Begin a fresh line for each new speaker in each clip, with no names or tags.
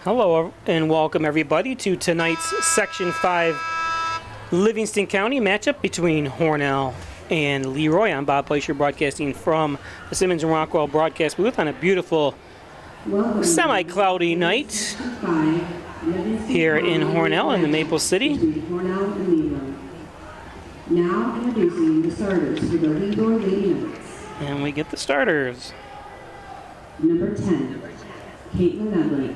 Hello and welcome everybody to tonight's Section 5 Livingston County matchup between Hornell and LeRoy. I'm Bob Placer broadcasting from the Simmons and Rockwell broadcast booth on a beautiful semi-cloudy night here in Hornell in the Maple City.
Now introducing the starters for the LeRoy Lady Knights.
And we get the starters.
Number 10, Caitlin Edley.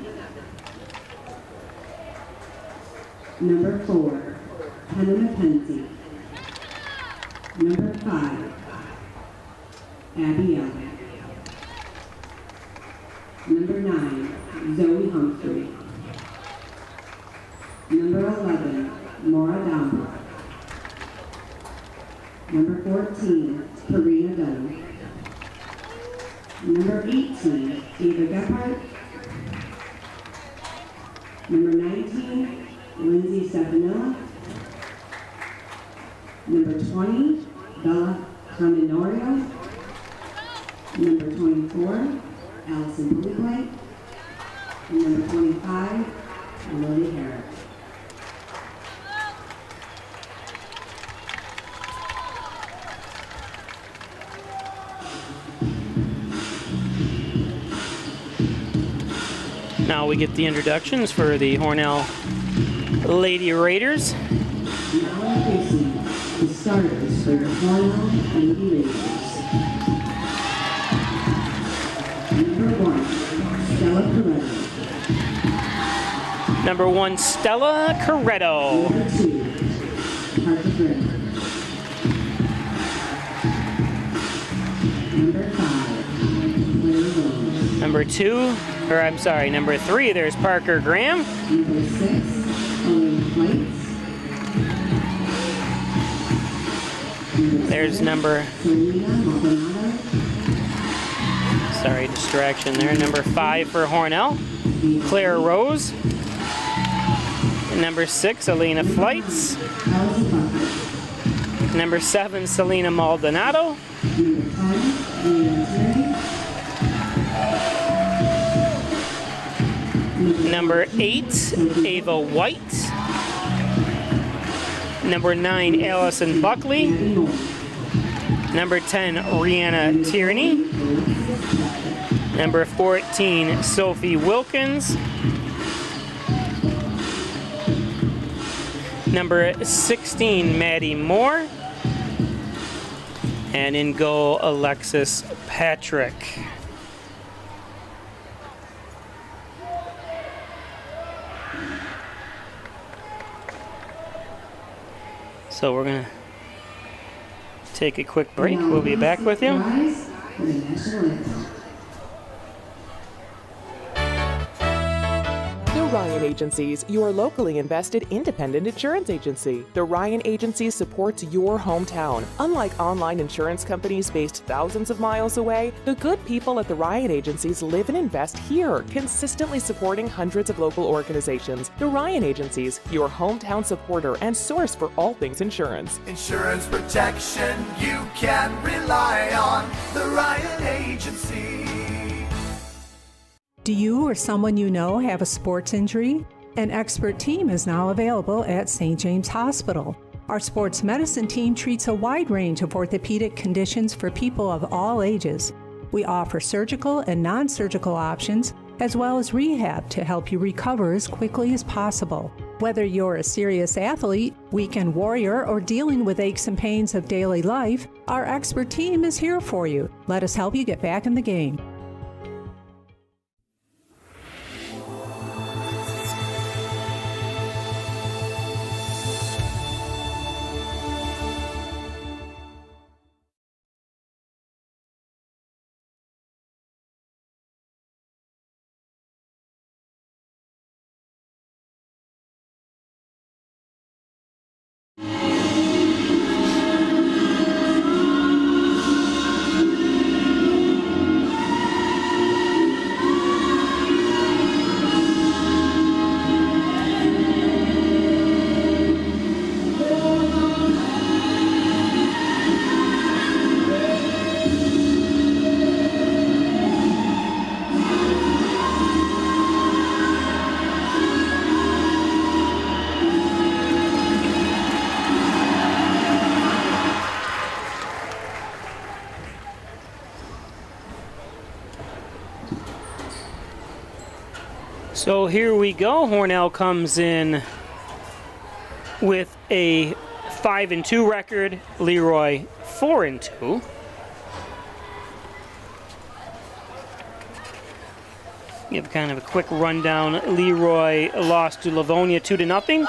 Number 4, Hannah McKenzie. Number 5, Abby Young. Number 9, Zoe Humphrey. Number 11, Maura Dombrook. Number 14, Karina Dunn. Number 18, Ava Gephardt. Number 19, Lindsay Stefanilla. Number 20, Bella Clemenorio. Number 24, Allison Puliplay. And number 25, Lily Harris.
Now we get the introductions for the Hornell Lady Raiders.
Now introducing the starters for the Hornell Lady Raiders. Number 1, Stella Corretto.
Number 1, Stella Corretto.
Number 2, Parker Grimm. Number 5, Larry Williams.
Number 3, there's Parker Graham.
Number 6, Elaine Flights.
There's number,
Selena Maldonado.
sorry, distraction there. Number 5 for Hornell, Claire Rose. And number 6, Elena Flights.
Allison Buckler.
Number 7, Selena Maldonado.
Number 10, Leanne Terry.
Number 8, Ava White. Number 9, Allison Buckley. Number 10, Rihanna Tierney. Number 14, Sophie Wilkins. Number 16, Maddie Moore. And in goal, Alexis Patrick. So we're going to take a quick break. We'll be back with you.
The Ryan Agencies, your locally invested independent insurance agency. The Ryan Agency supports your hometown. Unlike online insurance companies based thousands of miles away, the good people at the Ryan Agencies live and invest here, consistently supporting hundreds of local organizations. The Ryan Agencies, your hometown supporter and source for all things insurance.
Insurance protection you can rely on. The Ryan Agency.
Do you or someone you know have a sports injury? An expert team is now available at St. James Hospital. Our sports medicine team treats a wide range of orthopedic conditions for people of all ages. We offer surgical and non-surgical options, as well as rehab to help you recover as quickly as possible. Whether you're a serious athlete, weekend warrior, or dealing with aches and pains of daily life, our expert team is here for you. Let us help you get back in the game.
So here we go. Hornell comes in with a 5-2 record. LeRoy 4-2. Give kind of a quick rundown. LeRoy lost to Livonia 2-0.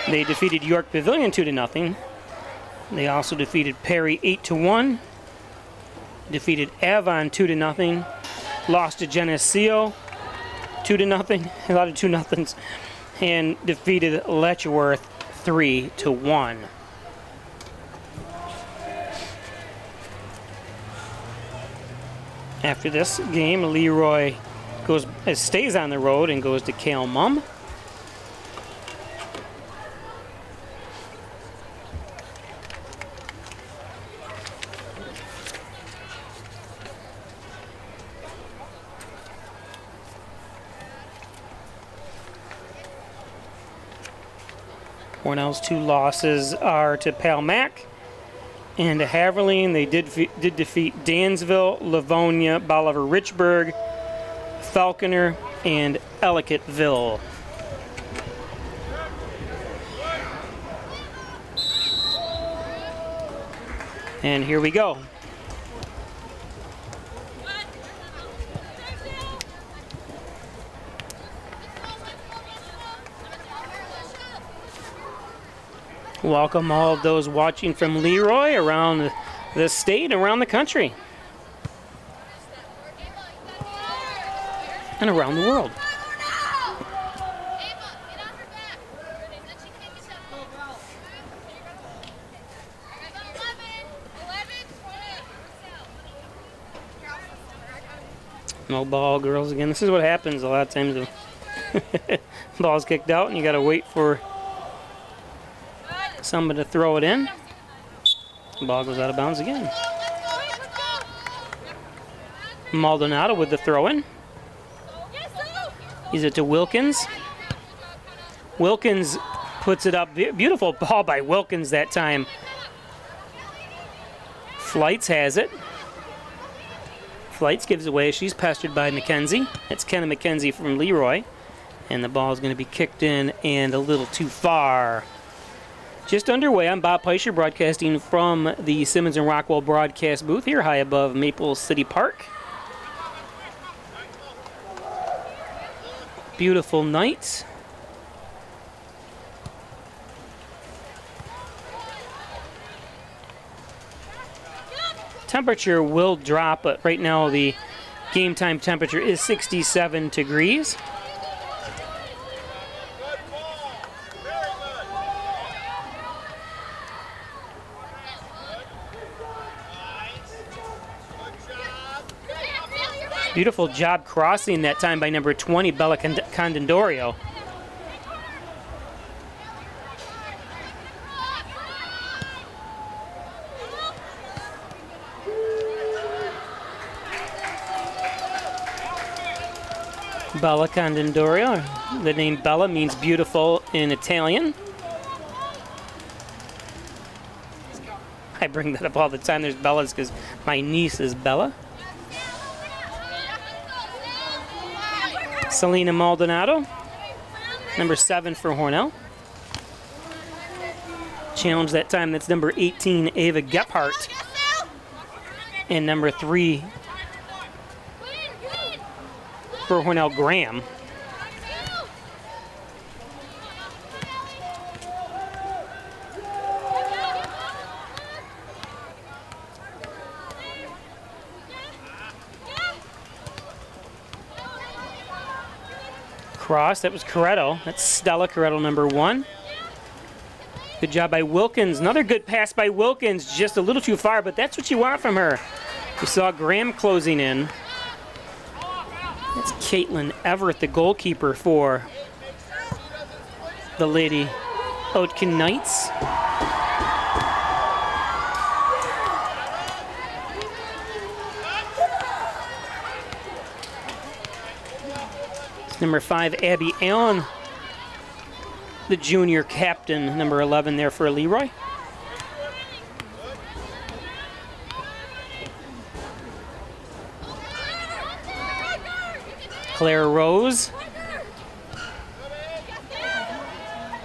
They defeated York Pavilion 2-0. They also defeated Perry 8-1. Defeated Avon 2-0. Lost to Geneseo 2-0. A lot of 2-0s. And defeated Letchworth 3-1. After this game, LeRoy stays on the road and goes to Kale Mum. Hornell's 2 losses are to Palmac and to Haverleen. They did defeat Dansville, Livonia, Bolivar Richburg, Falconer, and Ellicottville. And here we go. Welcome all of those watching from LeRoy around the state, around the country, and around the world. No ball, girls again. This is what happens a lot of times. Ball's kicked out and you got to wait for somebody to throw it in. The ball goes out of bounds again. Maldonado with the throw-in. He's it to Wilkins. Wilkins puts it up. Beautiful ball by Wilkins that time. Flights has it. Flights gives away. She's pestered by McKenzie. It's Kenna McKenzie from LeRoy. And the ball is going to be kicked in and a little too far. Just underway. I'm Bob Peischer, broadcasting from the Simmons and Rockwell broadcast booth here high above Maple City Park. Beautiful night. Temperature will drop, but right now the game time temperature is 67 degrees. Beautiful job crossing that time by number 20, Bella Condendorio. Bella Condendorio. The name Bella means beautiful in Italian. I bring that up all the time. There's Bellas because my niece is Bella. Selena Maldonado, number 7 for Hornell. Challenge that time, that's number 18, Ava Gephardt. And number 3 for Hornell, Graham. Cross, that was Coretto. That's Stella Coretto, number 1. Good job by Wilkins. Another good pass by Wilkins, just a little too far, but that's what you want from her. You saw Graham closing in. That's Caitlin Everett, the goalkeeper for the Lady Oatkan Knights. Number 5, Abby Allen, the junior captain, number 11 there for LeRoy. Claire Rose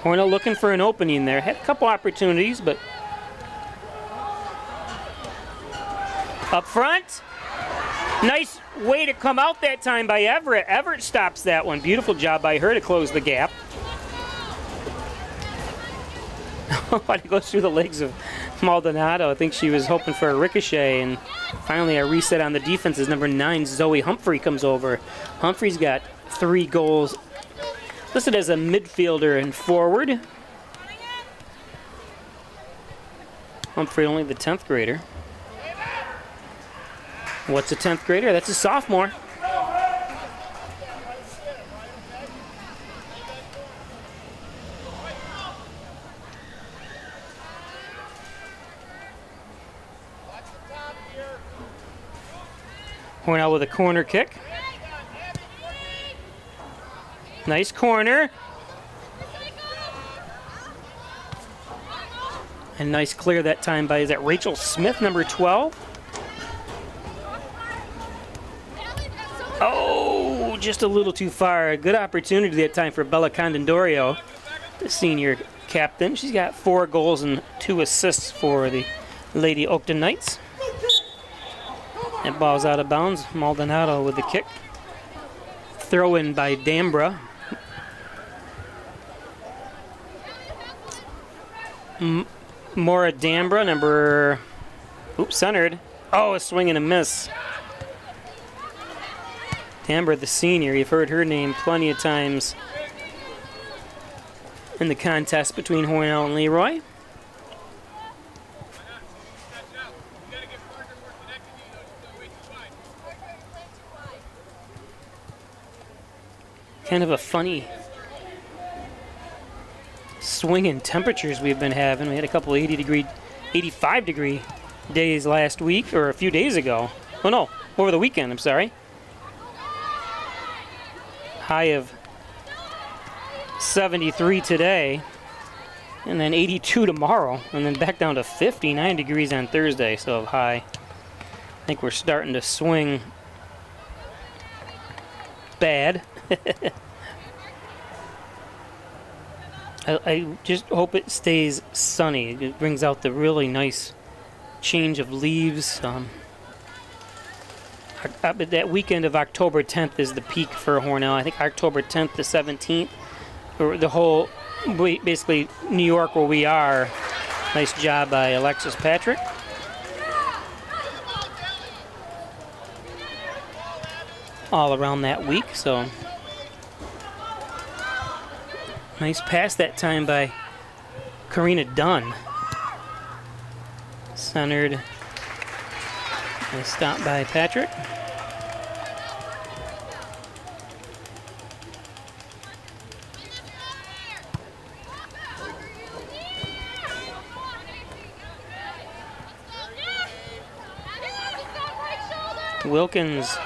Hornell looking for an opening there. Had a couple opportunities, but up front. Nice way to come out that time by Everett. Everett stops that one. Beautiful job by her to close the gap. It goes through the legs of Maldonado. I think she was hoping for a ricochet, and finally a reset on the defense as number 9, Zoe Humphrey, comes over. Humphrey's got 3 goals, listed as a midfielder and forward. Humphrey only the 10th grader. What's a 10th grader? That's a sophomore. Hornell with a corner kick. Nice corner. And nice clear that time by, is that Rachel Smith, number 12? Oh, just a little too far. Good opportunity that time for Bella Condendorio, the senior captain. She's got 4 goals and 2 assists for the Lady Oakton Knights. That ball's out of bounds. Maldonado with the kick. Throw in by Dambra. Maura Dambra, number, centered. Oh, a swing and a miss. Dambra, the senior, you've heard her name plenty of times in the contest between Hornell and LeRoy. Kind of a funny swing in temperatures we've been having. We had a couple 85 degree days last week, or a few days ago. Oh no, over the weekend, I'm sorry. High of 73 today, and then 82 tomorrow, and then back down to 59 degrees on Thursday, so high. I think we're starting to swing bad. I just hope it stays sunny. It brings out the really nice change of leaves. That weekend of October 10th is the peak for Hornell. I think October 10th to 17th, or the whole, basically New York where we are. Nice job by Alexis Patrick. All around that week, so nice pass that time by Karina Dunn. Centered. Nice stop by Patrick. Wilkins.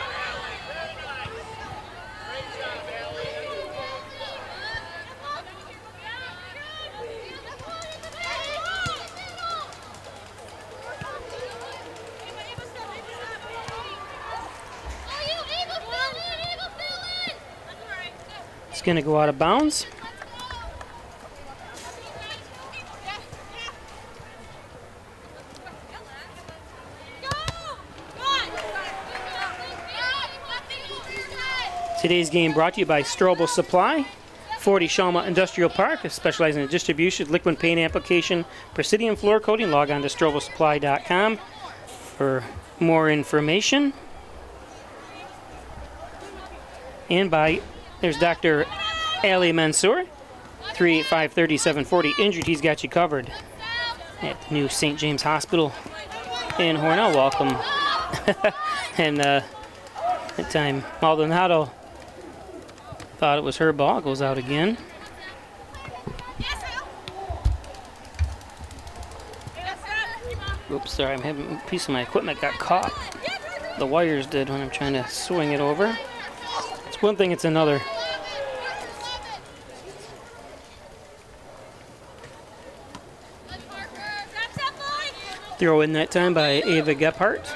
It's going to go out of bounds. Today's game brought to you by Strobel Supply, 40 Shalma Industrial Park, specializing in distribution, liquid paint application, Presidium floor coating. Log on to strobelsupply.com for more information. And by, there's Dr. Ali Mansour, 385-3740. Injured, he's got you covered at the new St. James Hospital in Hornell. Welcome. And that time, Maldonado thought it was her ball. Goes out again. Oops, sorry, I'm having a piece of my equipment got caught. The wires did when I'm trying to swing it over. It's one thing, it's another. Throw in that time by Ava Gephardt.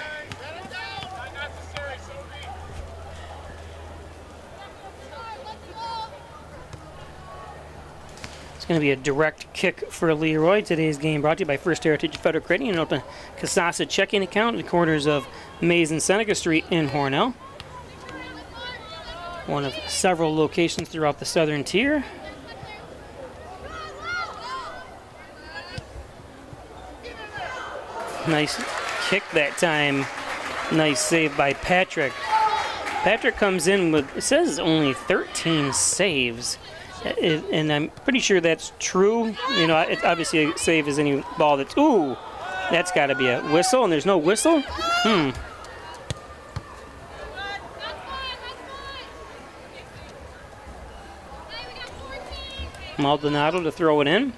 going to be a direct kick for LeRoy. Today's game brought to you by First Heritage Federal Credit Union. Open Casasa checking account at the corners of Mays and Seneca Street in Hornell. One of several locations throughout the southern tier. Nice kick that time. Nice save by Patrick. Patrick comes in with, it says only 13 saves. And I'm pretty sure that's true. You know, obviously a save is any ball that's, ooh, that's got to be a whistle, and there's no whistle? Maldonado to throw it in.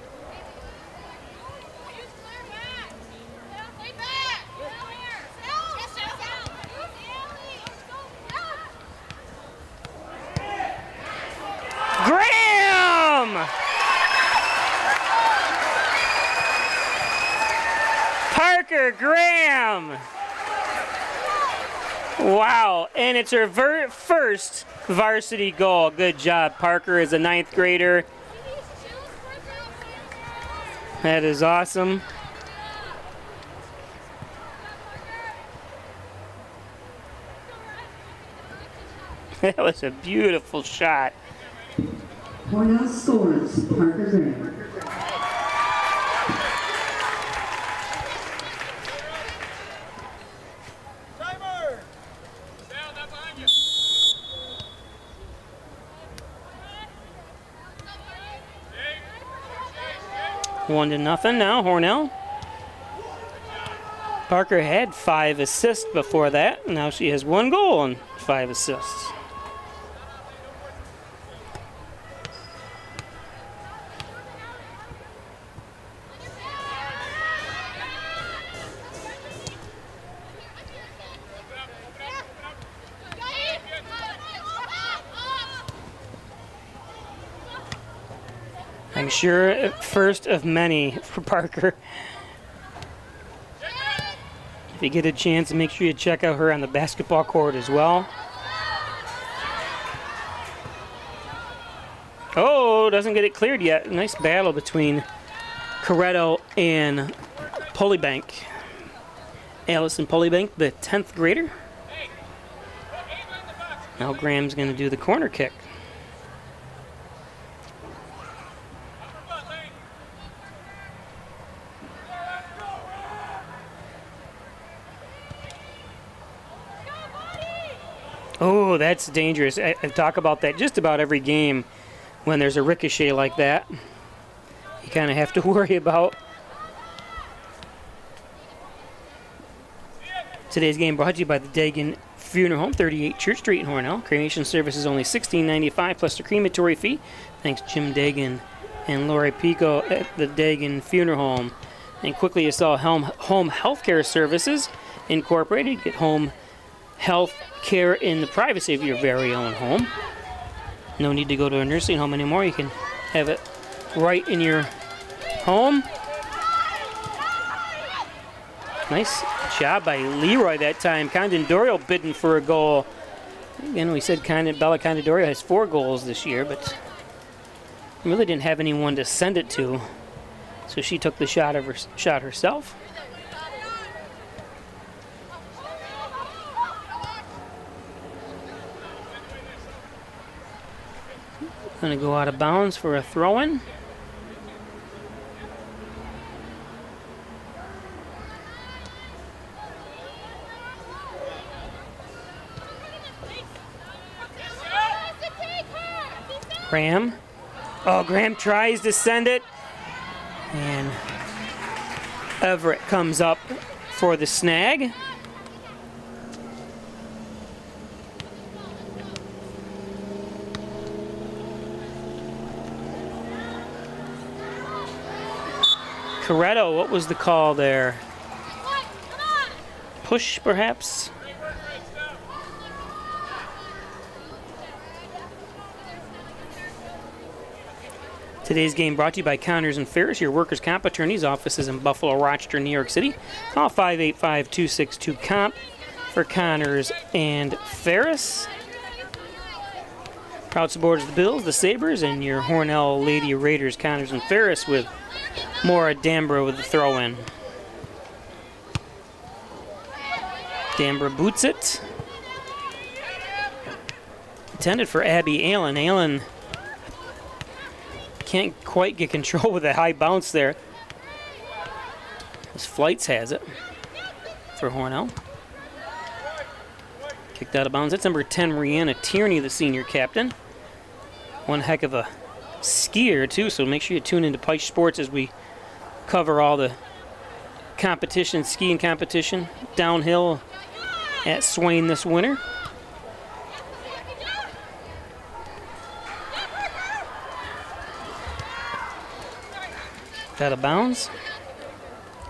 Graham! Parker Graham! Wow, and it's her first varsity goal. Good job, Parker, as a 9th grader. That is awesome. That was a beautiful shot.
Hornell scores. Parker Graham.
One to nothing now, Hornell. Parker had 5 assists before that. Now she has 1 goal and 5 assists. I'm sure first of many for Parker. If you get a chance, make sure you check out her on the basketball court as well. Oh, doesn't get it cleared yet. Nice battle between Coretto and Polybank. Allison Polybank, the 10th grader. Now Graham's going to do the corner kick. Oh, that's dangerous. I talk about that just about every game when there's a ricochet like that. You kind of have to worry about. Today's game brought to you by the Dagan Funeral Home, 38 Church Street in Hornell. Cremation service is only $16.95 plus the crematory fee. Thanks Jim Dagan and Lori Pico at the Dagan Funeral Home. And quickly you saw Home Healthcare Services Incorporated. Get home health care in the privacy of your very own home. No need to go to a nursing home anymore. You can have it right in your home. Nice job by LeRoy that time. Condendorio bidding for a goal. Again, we said Bella Condendorio has 4 goals this year, but really didn't have anyone to send it to, so she took the shot herself. Going to go out of bounds for a throw-in. Graham. Oh, Graham tries to send it. And Everett comes up for the snag. Coretto, what was the call there? Push, perhaps? Today's game brought to you by Connors and Ferris, your workers' comp attorneys. Offices in Buffalo, Rochester, New York City. Call 585-262-COMP for Connors and Ferris. Proud supporters of the Bills, the Sabres, and your Hornell Lady Raiders, Connors and Ferris with Maura Dambra with the throw-in. Dambra boots it. Intended for Abby Allen. Allen can't quite get control with that high bounce there. As Flights has it for Hornell. Kicked out of bounds. That's number 10, Rihanna Tierney, the senior captain. One heck of a skier, too, so make sure you tune into Pike Sports as we cover all the competition, skiing competition, downhill at Swain this winter. Out of bounds.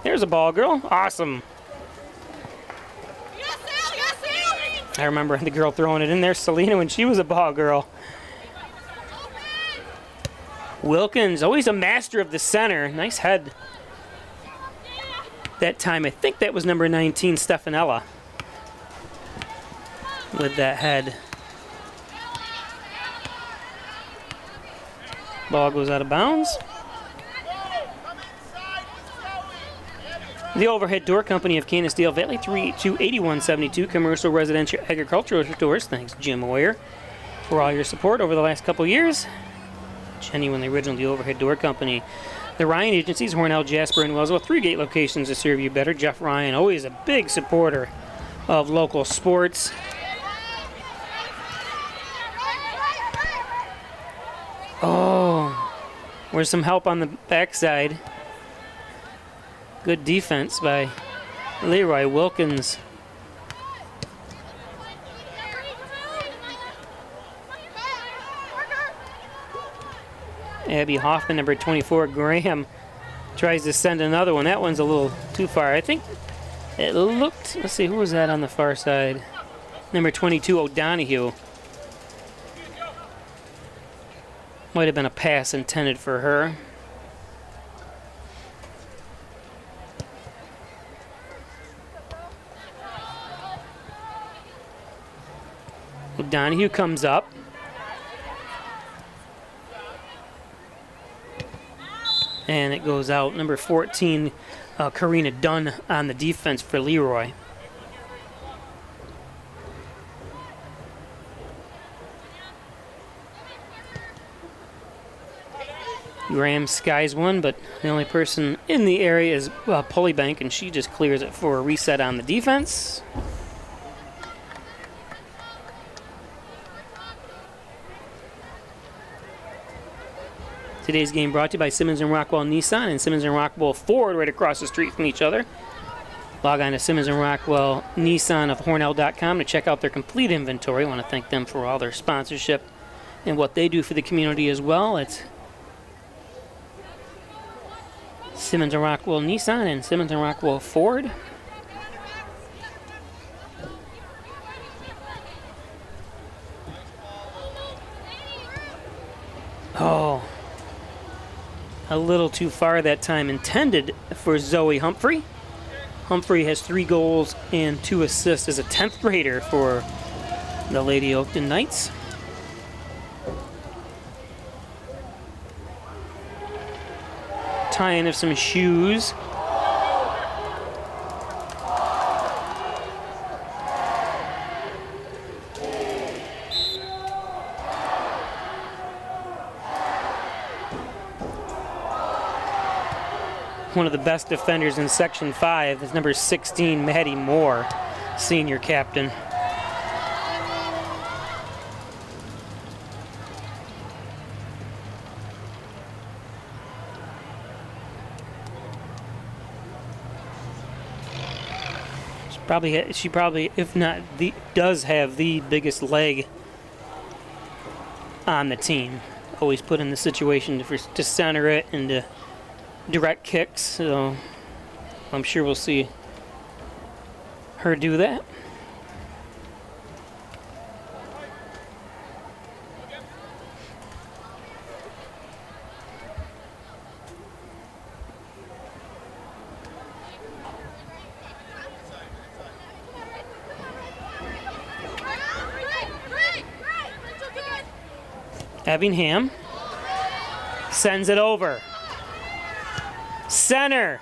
There's a ball, girl. Awesome. I remember the girl throwing it in there, Selena, when she was a ball girl. Wilkins, always a master of the center. Nice head. That time, I think that was number 19, Stefanella, with that head. Ball goes out of bounds. The Overhead Door Company of Canisteel Valley, 382-8172, commercial, residential, agricultural stores. Thanks, Jim Moyer, for all your support over the last couple years. Genuinely original, the Overhead Door Company. The Ryan Agencies, Hornell, Jasper, and Wellsville, 3 gate locations to serve you better. Jeff Ryan, always a big supporter of local sports. Oh, where's some help on the backside? Good defense by LeRoy. Wilkins. Abby Hoffman, number 24. Graham tries to send another one. That one's a little too far. I think it looked, let's see, who was that on the far side? Number 22, O'Donohue. Might have been a pass intended for her. O'Donohue comes up. And it goes out. Number 14, Karina Dunn on the defense for LeRoy. Graham skies one, but the only person in the area is Pullybank, and she just clears it for a reset on the defense. Today's game brought to you by Simmons & Rockwell Nissan and Simmons & Rockwell Ford, right across the street from each other. Log on to Simmons & Rockwell Nissan of Hornell.com to check out their complete inventory. I want to thank them for all their sponsorship and what they do for the community as well. It's Simmons & Rockwell Nissan and Simmons & Rockwell Ford. Oh, a little too far that time. Intended for Zoe Humphrey. Humphrey has 3 goals and 2 assists as a 10th grader for the Lady Oakton Knights. Tying of some shoes. One of the best defenders in Section 5 is number 16, Maddie Moore, senior captain. She probably, if not, does have the biggest leg on the team. Always put in the situation to center it and to direct kicks, so I'm sure we'll see her do that. Evingham sends it over. Center.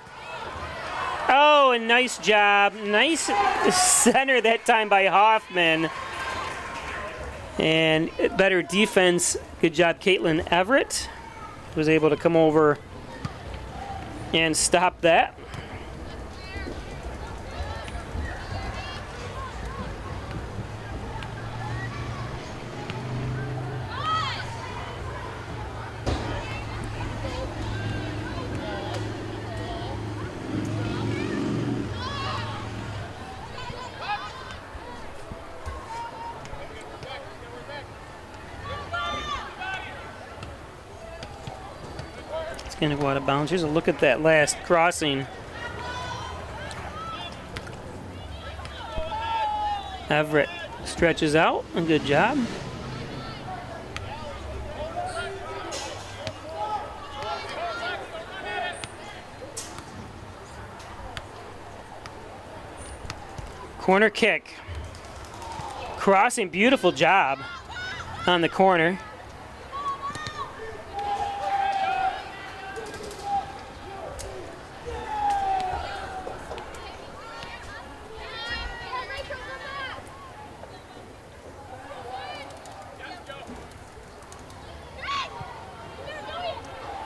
Oh, a nice job. Nice center that time by Hoffman. And better defense. Good job, Caitlin Everett was able to come over and stop that. Going to go out of bounds. Here's a look at that last crossing. Everett stretches out. A good job. Corner kick. Crossing. Beautiful job on the corner.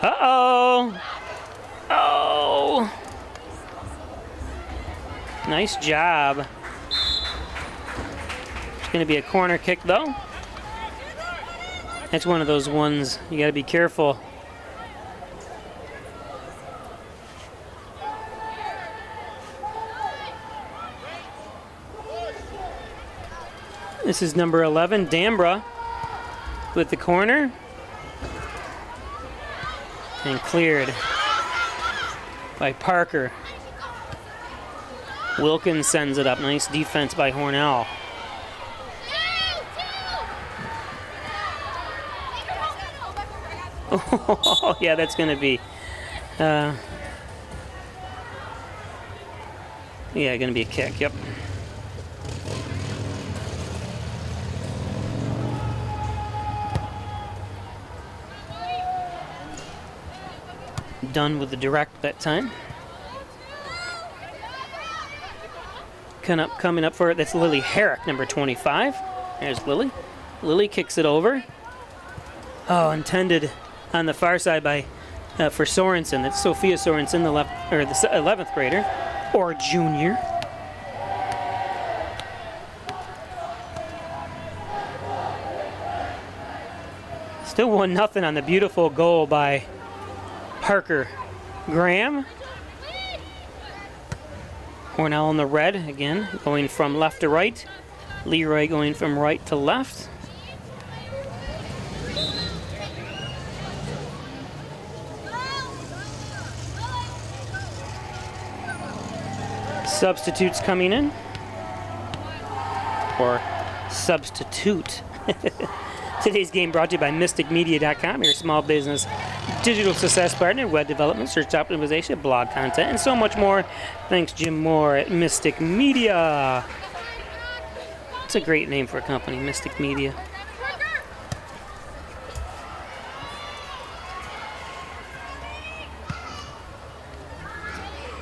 Uh-oh. Oh. Nice job. It's going to be a corner kick, though. That's one of those ones you got to be careful. This is number 11, Dambra, with the corner. And cleared by Parker. Wilkins sends it up. Nice defense by Hornell. Oh, yeah, that's going to be... yeah, going to be a kick, yep. Done with the direct that time. Coming up for it, that's Lily Herrick, number 25. There's Lily. Lily kicks it over. Oh, intended on the far side by for Sorensen. That's Sophia Sorensen, the 11th grader or junior. Still 1-0 on the beautiful goal by Parker Graham. Hornell in the red again, going from left to right. LeRoy going from right to left. Substitutes coming in. Or substitute. Today's game brought to you by MysticMedia.com, your small business digital success partner, web development, search optimization, blog content, and so much more. Thanks, Jim Moore at Mystic Media. It's a great name for a company, Mystic Media.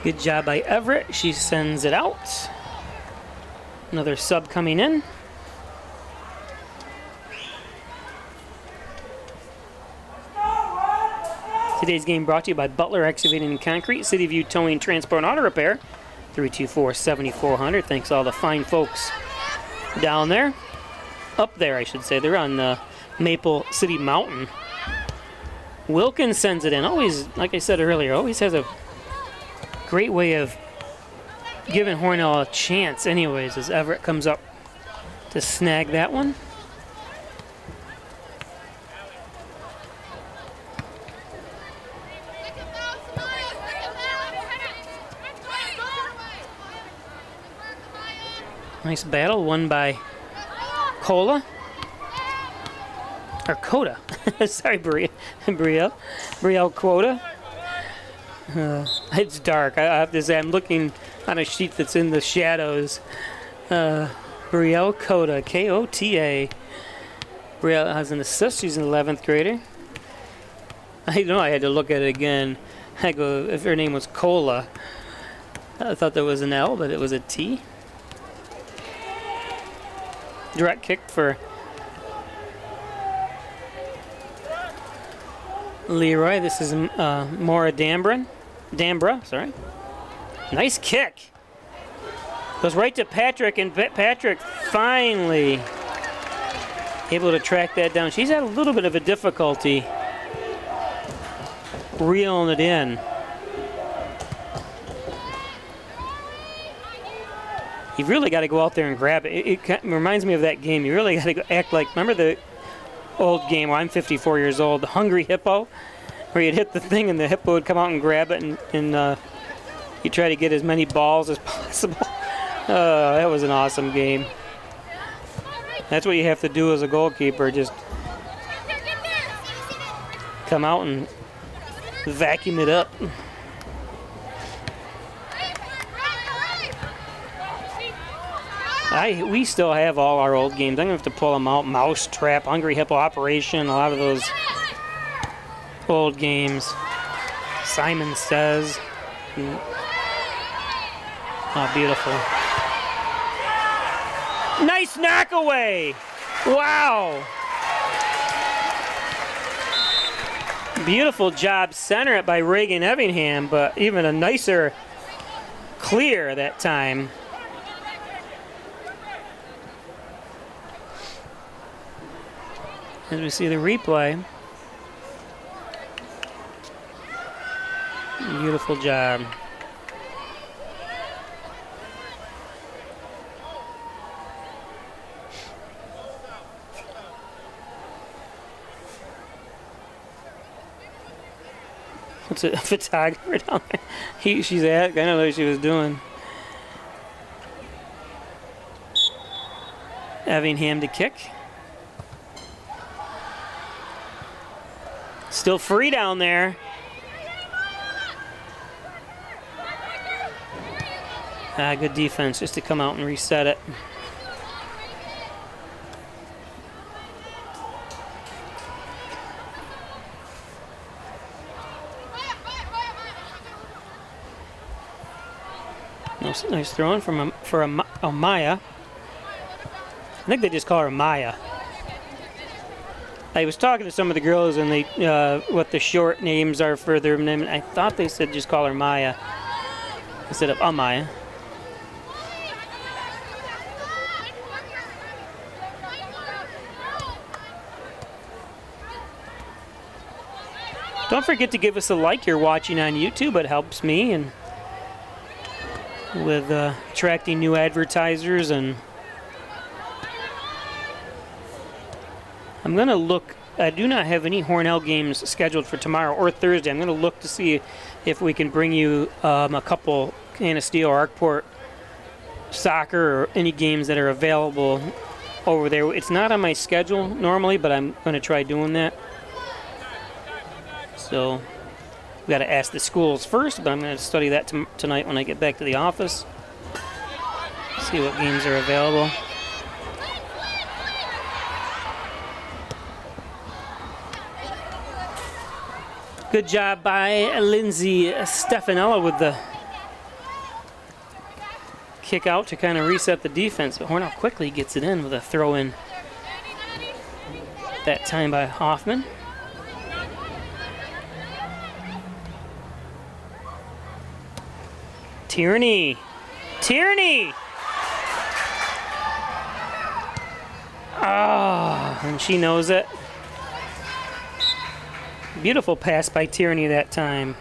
Good job by Everett. She sends it out. Another sub coming in. Today's game brought to you by Butler Excavating and Concrete, City View Towing, Transport, and Auto Repair, 324-7400. Thanks to all the fine folks down there. Up there, I should say. They're on Maple City Mountain. Wilkins sends it in. Always, like I said earlier, always has a great way of giving Hornell a chance anyways as Everett comes up to snag that one. Nice battle won by Cola. Or Coda. Sorry, Brielle Quota. It's dark. I have to say, I'm looking on a sheet that's in the shadows. Brielle Coda, K-O-T-A. Brielle has an assist. She's an 11th grader. I know I had to look at it again. I go, if her name was Cola, I thought that was an L, but it was a T. Direct kick for LeRoy. This is Maura Dambra, sorry. Nice kick. Goes right to Patrick, and Patrick finally able to track that down. She's had a little bit of a difficulty reeling it in. You've really got to go out there and grab it. It reminds me of that game. You really got to act like, remember the old game where I'm 54 years old, the Hungry Hippo, where you'd hit the thing and the hippo would come out and grab it, and you try to get as many balls as possible. That was an awesome game. That's what you have to do as a goalkeeper, just come out and vacuum it up. We still have all our old games. I'm going to have to pull them out. Mousetrap, Hungry Hippo Operation, a lot of those old games. Simon Says. Oh, beautiful. Nice knock away. Wow. Beautiful job center it by Reagan Evingham, but even a nicer clear that time. As we see the replay. Beautiful job. What's a photographer down there? She's at. I know what she was doing. Evingham to kick. Still free down there. Good defense just to come out and reset it. Nice throwing for Amaya. I think they just call her Maya. I was talking to some of the girls and they what the short names are for their name. I thought they said just call her Maya instead of Amaya. Don't forget to give us a like. You're watching on YouTube. It helps me and with attracting new advertisers. And I'm going to look. I do not have any Hornell games scheduled for tomorrow or Thursday. I'm going to look to see if we can bring you a couple Canasteel or Arkport soccer or any games that are available over there. It's not on my schedule normally, but I'm going to try doing that. So we got to ask the schools first, but I'm going to study that tonight when I get back to the office. See what games are available. Good job by Lindsay Stefanella with the kick out to kind of reset the defense. But Hornell quickly gets it in with a throw in that time by Hoffman. Tierney. Ah, and she knows it. Beautiful pass by Tierney that time.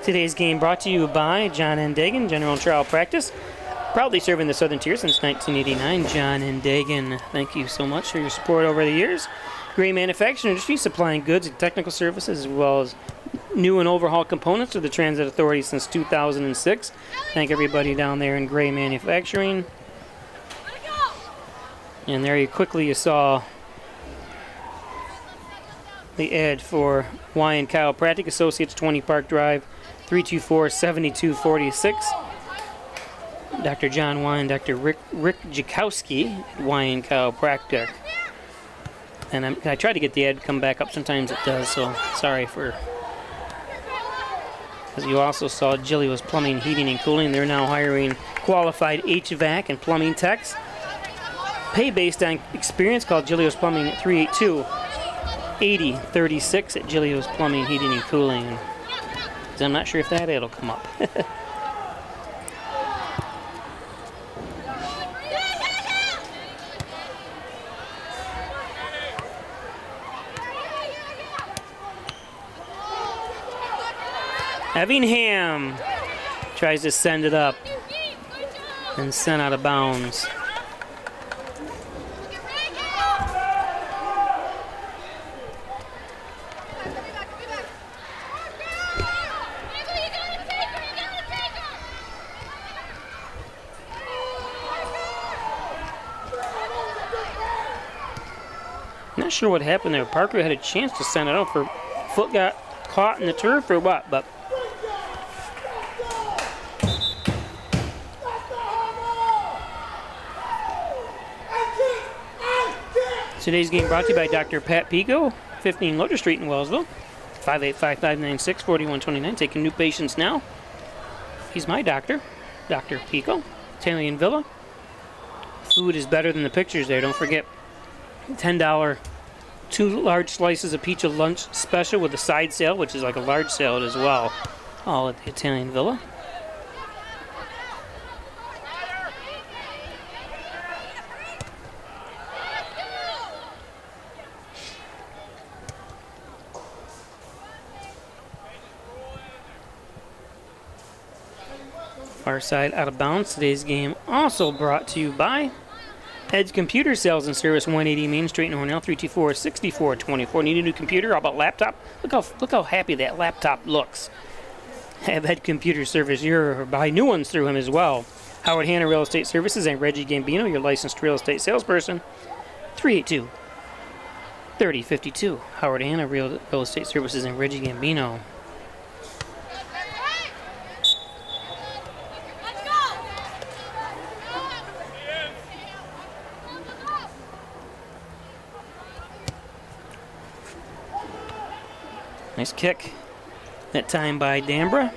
Today's game brought to you by John N. Dagan, General Trial Practice. Proudly serving the Southern Tier since 1989. John N. Dagan, thank you so much for your support over the years. Gray Manufacturing Industry, supplying goods and technical services as well as new and overhaul components to the Transit Authority since 2006. Thank everybody down there in Gray Manufacturing. And there you saw the ad for Wyan Chiropractic Associates, 20 Park Drive, 324-7246. Dr. John Wine, Dr. Rick Jakowski, Wine Chiropractic. And I tried to get the ad to come back up. Sometimes it does, so sorry for... As you also saw, Gillios Plumbing, Heating, and Cooling. They're now hiring qualified HVAC and plumbing techs. Pay based on experience. Call Gillios Plumbing at 382-8036 at Gillios Plumbing, Heating, and Cooling. So I'm not sure if that ad will come up. Evingham tries to send it up and sent out of bounds. Not sure what happened there. Parker had a chance to send it out. For foot got caught in the turf or what, but today's game brought to you by Dr. Pat Pico, 15 Lotus Street in Wellsville. 585-596-4129. Taking new patients now. He's my doctor, Dr. Pico. Italian Villa. Food is better than the pictures there. Don't forget, $10 2 large slices of pizza lunch special with a side salad, which is like a large salad as well. All at the Italian Villa. Far side out of bounds. Today's game also brought to you by Ed's Computer Sales and Service, 180 Main Street in Hornell, 324-6424. Need a new computer? How about laptop? Look how happy that laptop looks. Have Ed Computer Service or buy new ones through him as well. Howard Hanna Real Estate Services and Reggie Gambino, your licensed real estate salesperson, 382-3052. Howard Hanna Real Estate Services and Reggie Gambino. Nice kick. That time by Dambra.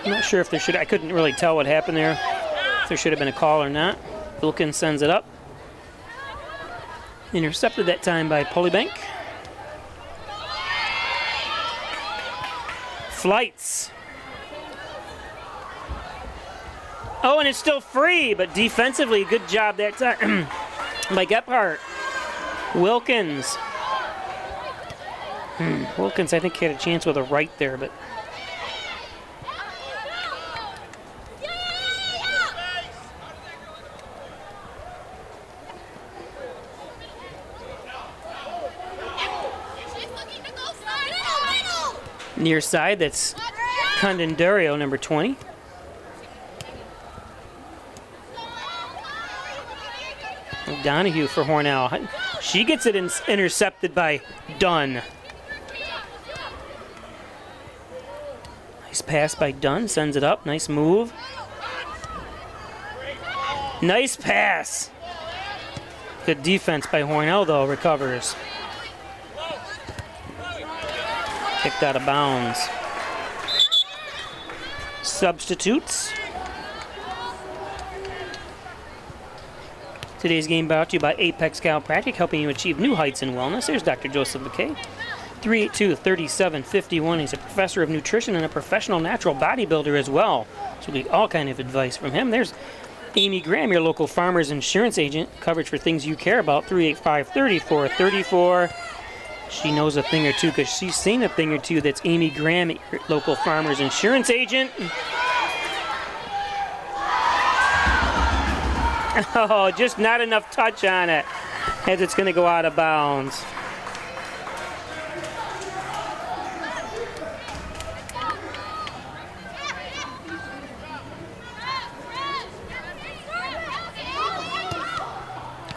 I'm not sure if I couldn't really tell what happened there. If there should have been a call or not. Wilkins sends it up. Intercepted that time by Polybank. Flights. Oh, and it's still free, but defensively, good job that time by Gephardt. Wilkins. Wilkins, I think, had a chance with a right there, but near side, that's Condendario, number 20. Donahue for Hornell. She gets it intercepted by Dunn. Nice pass by Dunn, sends it up. Nice move. Nice pass. Good defense by Hornell, though, recovers. Kicked out of bounds. Substitutes. Today's game brought to you by Apex Chiropractic, helping you achieve new heights in wellness. There's Dr. Joseph McKay. 382-3751. He's a professor of nutrition and a professional natural bodybuilder as well. So we get all kind of advice from him. There's Amy Graham, your local farmer's insurance agent. Coverage for things you care about. 385-3434. She knows a thing or two because she's seen a thing or two. That's Amy Graham, your local farmer's insurance agent. Oh, just not enough touch on it as it's going to go out of bounds.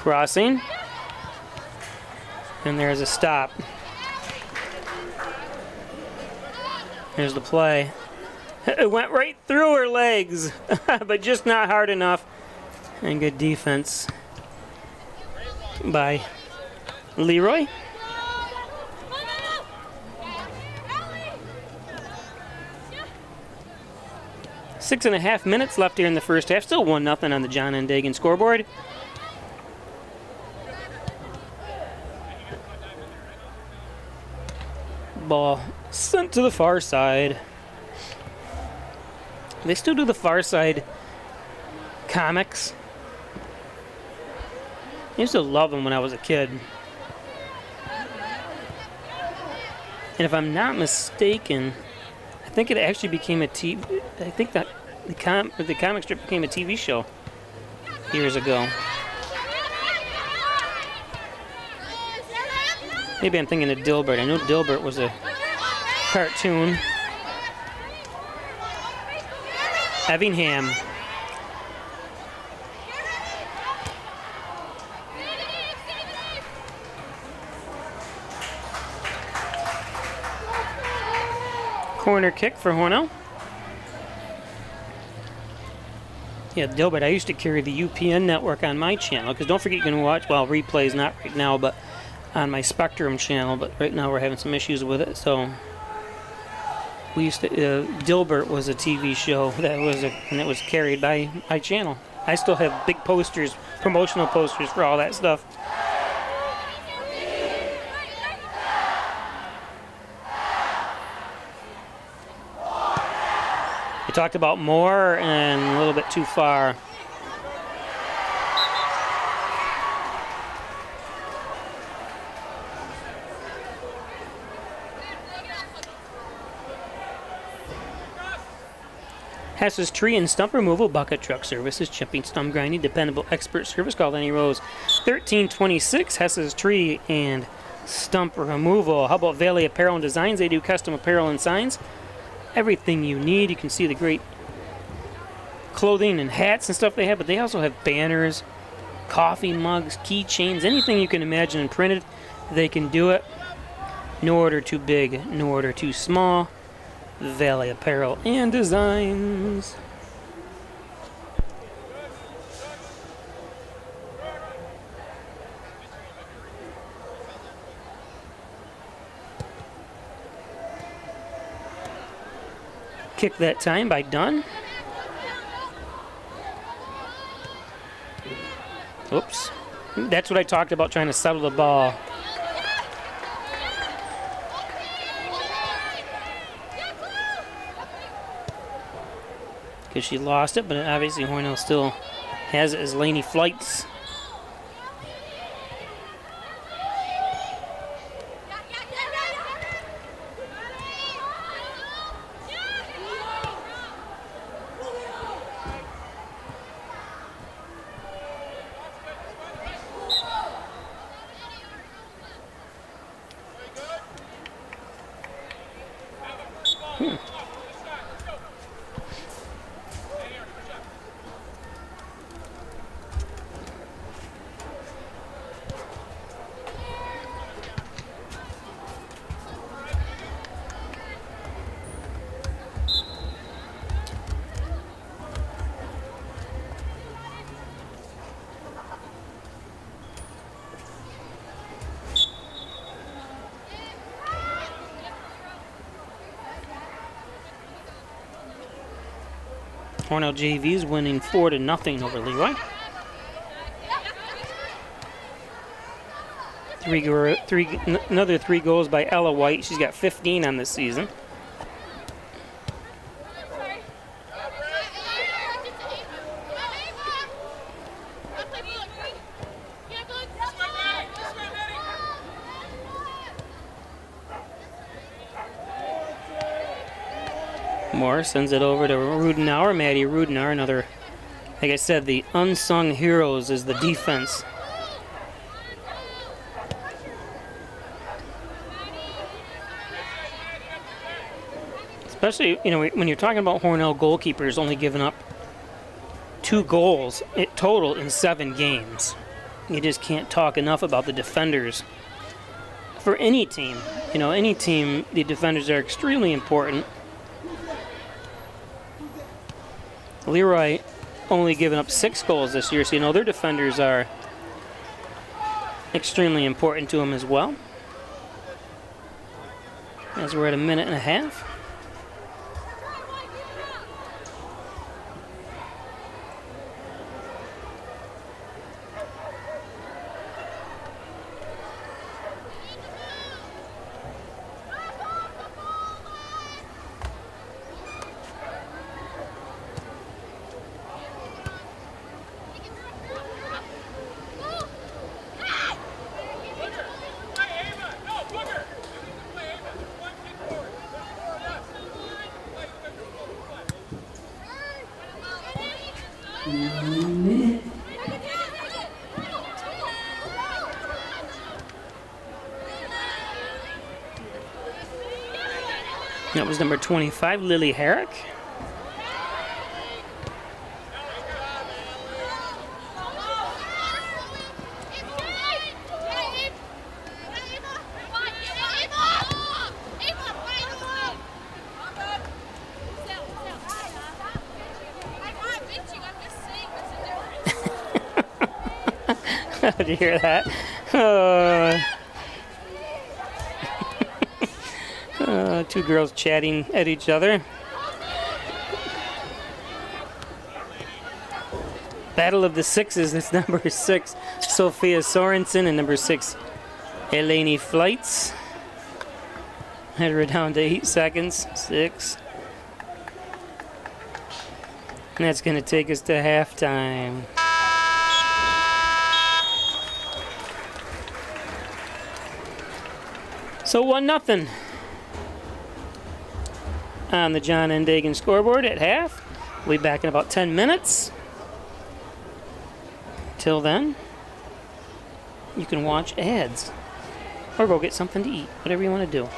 Crossing. And there's a stop. Here's the play. It went right through her legs, but just not hard enough. And good defense by LeRoy. Six and a half minutes left here in the first half. Still 1-0 on the John N. Dagan scoreboard. Ball sent to the far side. They still do the far side comics. I used to love them when I was a kid. And if I'm not mistaken, I think it actually became a TV. I think that the comic strip became a TV show years ago. Maybe I'm thinking of Dilbert. I know Dilbert was a cartoon. Effingham. Corner kick for Hornell. Yeah, Dilbert, I used to carry the UPN network on my channel, because don't forget you can watch, well, replays, not right now, but on my Spectrum channel, but right now we're having some issues with it, so we used to, Dilbert was a TV show that was, and it was carried by my channel. I still have big posters, promotional posters for all that stuff. We talked about more and a little bit too far. Hess's Tree and Stump Removal Bucket Truck Services, chipping, stump grinding, dependable expert service. Call Lenny Rose, 1326 Hess's Tree and Stump Removal. How about Valley Apparel and Designs? They do custom apparel and signs. Everything you need. You can see the great clothing and hats and stuff they have, but they also have banners, coffee mugs, keychains, anything you can imagine and printed. They can do it. No order too big, no order too small. Valley Apparel and Designs. Kick that time by Dunn. Oops. That's what I talked about, trying to settle the ball. Because she lost it, but obviously Hornell still has it as Laney flights. Hornell JV's winning 4-0 over LeRoy. Another 3 goals by Ella White. She's got 15 on this season. Moore sends it over to Rudenauer, Maddie Rudenauer. Another, like I said, the unsung heroes is the defense. Especially, you know, when you're talking about Hornell goalkeepers only giving up 2 goals total in 7 games. you just can't talk enough about the defenders. For any team, any team, the defenders are extremely important. LeRoy only given up 6 goals this year, so their defenders are extremely important to him as well. As we're at a minute and a half. That was number 25, Lily Herrick. Did you hear that? Two girls chatting at each other. Battle of the Sixes. It's number 6, Sophia Sorensen, and number 6, Eleni Flights. We're down to 8 seconds. 6. And that's going to take us to halftime. So 1-0 on the John N. Dagan scoreboard at half. We'll be back in about 10 minutes. Till then, you can watch ads or go get something to eat, whatever you want to do.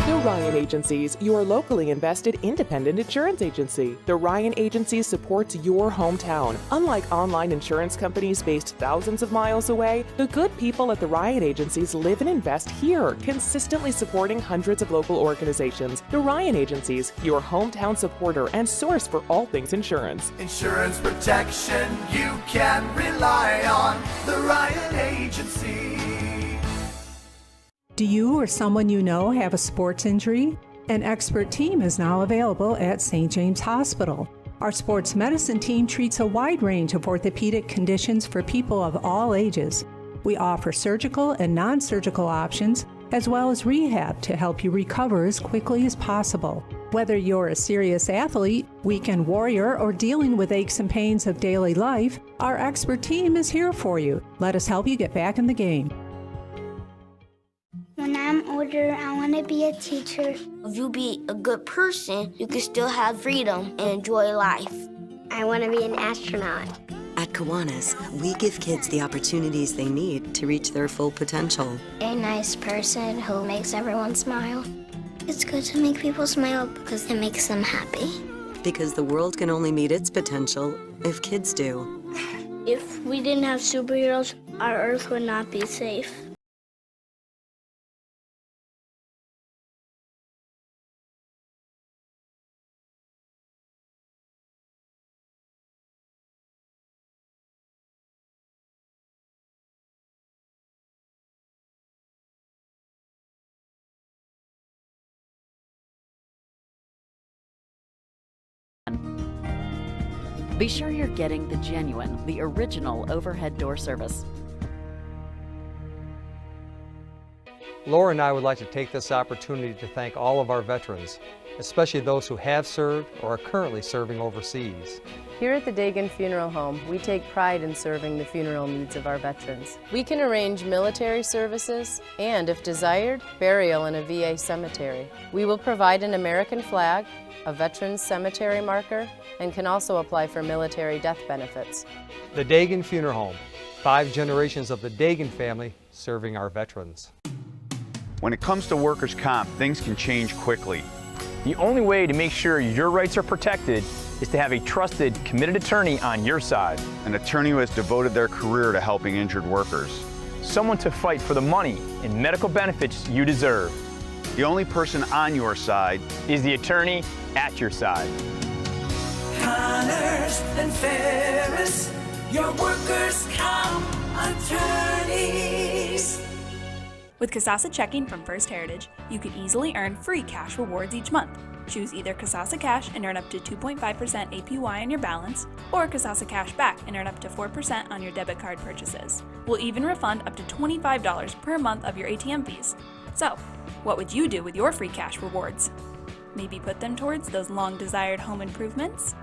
The Ryan Agencies, your locally invested independent insurance agency. The Ryan Agency supports your hometown. Unlike online insurance companies based thousands of miles away, the good people at the Ryan Agencies live and invest here, consistently supporting hundreds of local organizations. The Ryan Agencies, your hometown supporter and source for all things insurance.
Insurance protection you can rely on. The Ryan Agency.
Do you or someone you know have a sports injury? An expert team is now available at St. James Hospital. Our sports medicine team treats a wide range of orthopedic conditions for people of all ages. We offer surgical and non-surgical options, as well as rehab to help you recover as quickly as possible. Whether you're a serious athlete, weekend warrior, or dealing with aches and pains of daily life, our expert team is here for you. Let us help you get back in the game.
When I'm older, I want to be a teacher.
If you be a good person, you can still have freedom and enjoy life.
I want to be an astronaut.
At Kiwanis, we give kids the opportunities they need to reach their full potential.
A nice person who makes everyone smile. It's good to make people smile because it makes them happy.
Because the world can only meet its potential if kids do.
If we didn't have superheroes, our Earth would not be safe.
Be sure you're getting the genuine, the original overhead door service.
Laura and I would like to take this opportunity to thank all of our veterans, especially those who have served or are currently serving overseas.
Here at the Dagan Funeral Home, we take pride in serving the funeral needs of our veterans. We can arrange military services and, if desired, burial in a VA cemetery. We will provide an American flag, a veteran's cemetery marker, and can also apply for military death benefits.
The Dagan Funeral Home, 5 generations of the Dagan family serving our veterans.
When it comes to workers' comp, things can change quickly.
The only way to make sure your rights are protected is to have a trusted, committed attorney on your side.
An attorney who has devoted their career to helping injured workers.
Someone to fight for the money and medical benefits you deserve.
The only person on your side
is the attorney at your side.
Connors and Ferris, your workers' comp attorneys.
With Kasasa Checking from First Heritage, you can easily earn free cash rewards each month. Choose either Kasasa Cash and earn up to 2.5% APY on your balance, or Kasasa Cash Back and earn up to 4% on your debit card purchases. We'll even refund up to $25 per month of your ATM fees. So, what would you do with your free cash rewards? Maybe put them towards those long-desired home improvements?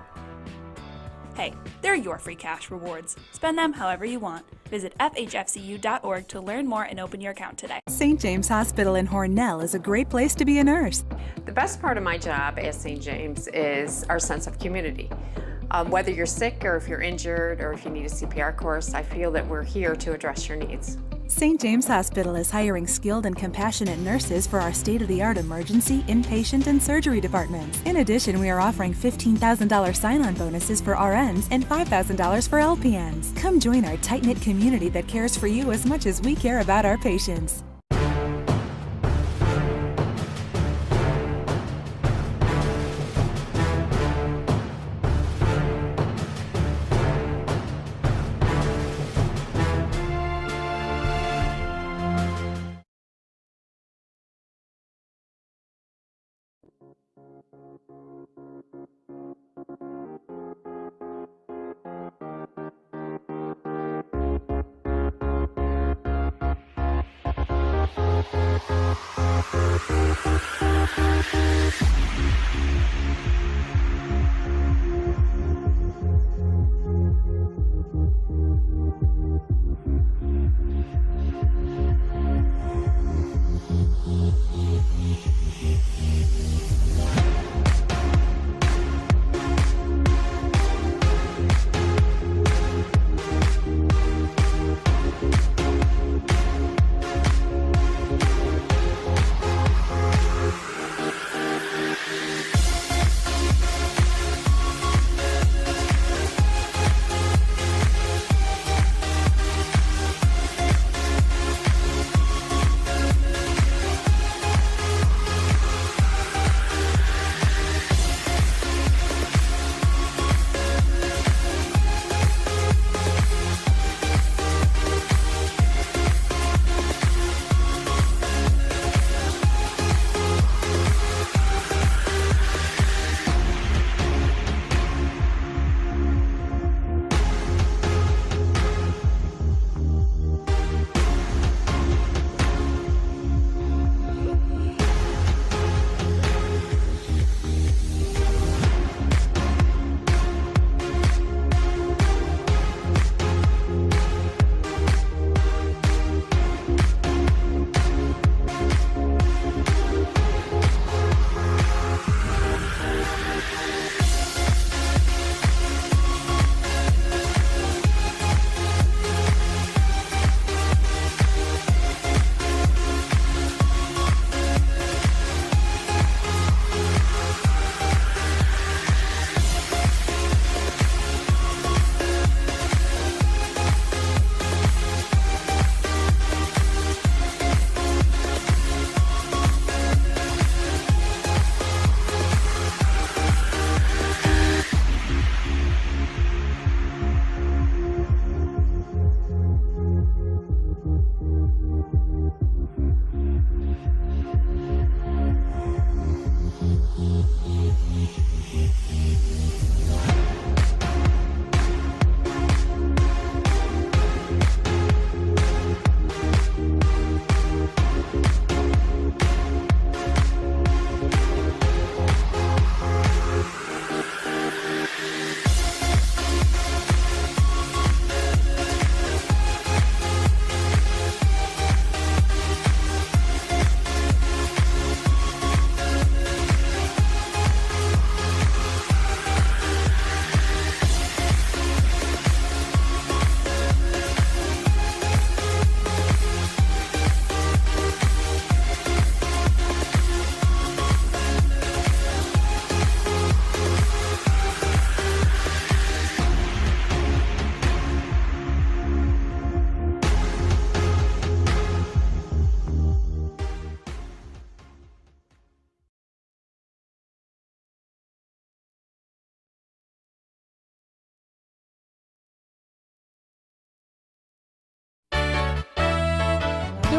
Hey, they're your free cash rewards. Spend them however you want. Visit FHFCU.org to learn more and open your account today.
St. James Hospital in Hornell is a great place to be a nurse.
The best part of my job at St. James is our sense of community. Whether you're sick or if you're injured or if you need a CPR course, I feel that we're here to address your needs.
St. James Hospital is hiring skilled and compassionate nurses for our state-of-the-art emergency, inpatient, and surgery departments. In addition, we are offering $15,000 sign-on bonuses for RNs and $5,000 for LPNs. Come join our tight-knit community that cares for you as much as we care about our patients.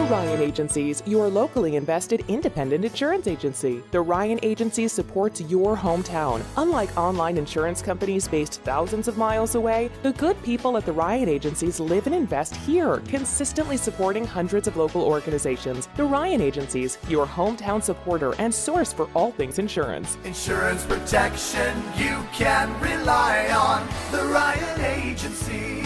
Ryan Agencies, your locally invested independent insurance agency. The Ryan Agency supports your hometown. Unlike online insurance companies based thousands of miles away, the good people at the Ryan Agencies live and invest here, consistently supporting hundreds of local organizations. The Ryan Agencies, your hometown supporter and source for all things insurance.
Insurance protection you can rely on. The Ryan Agency.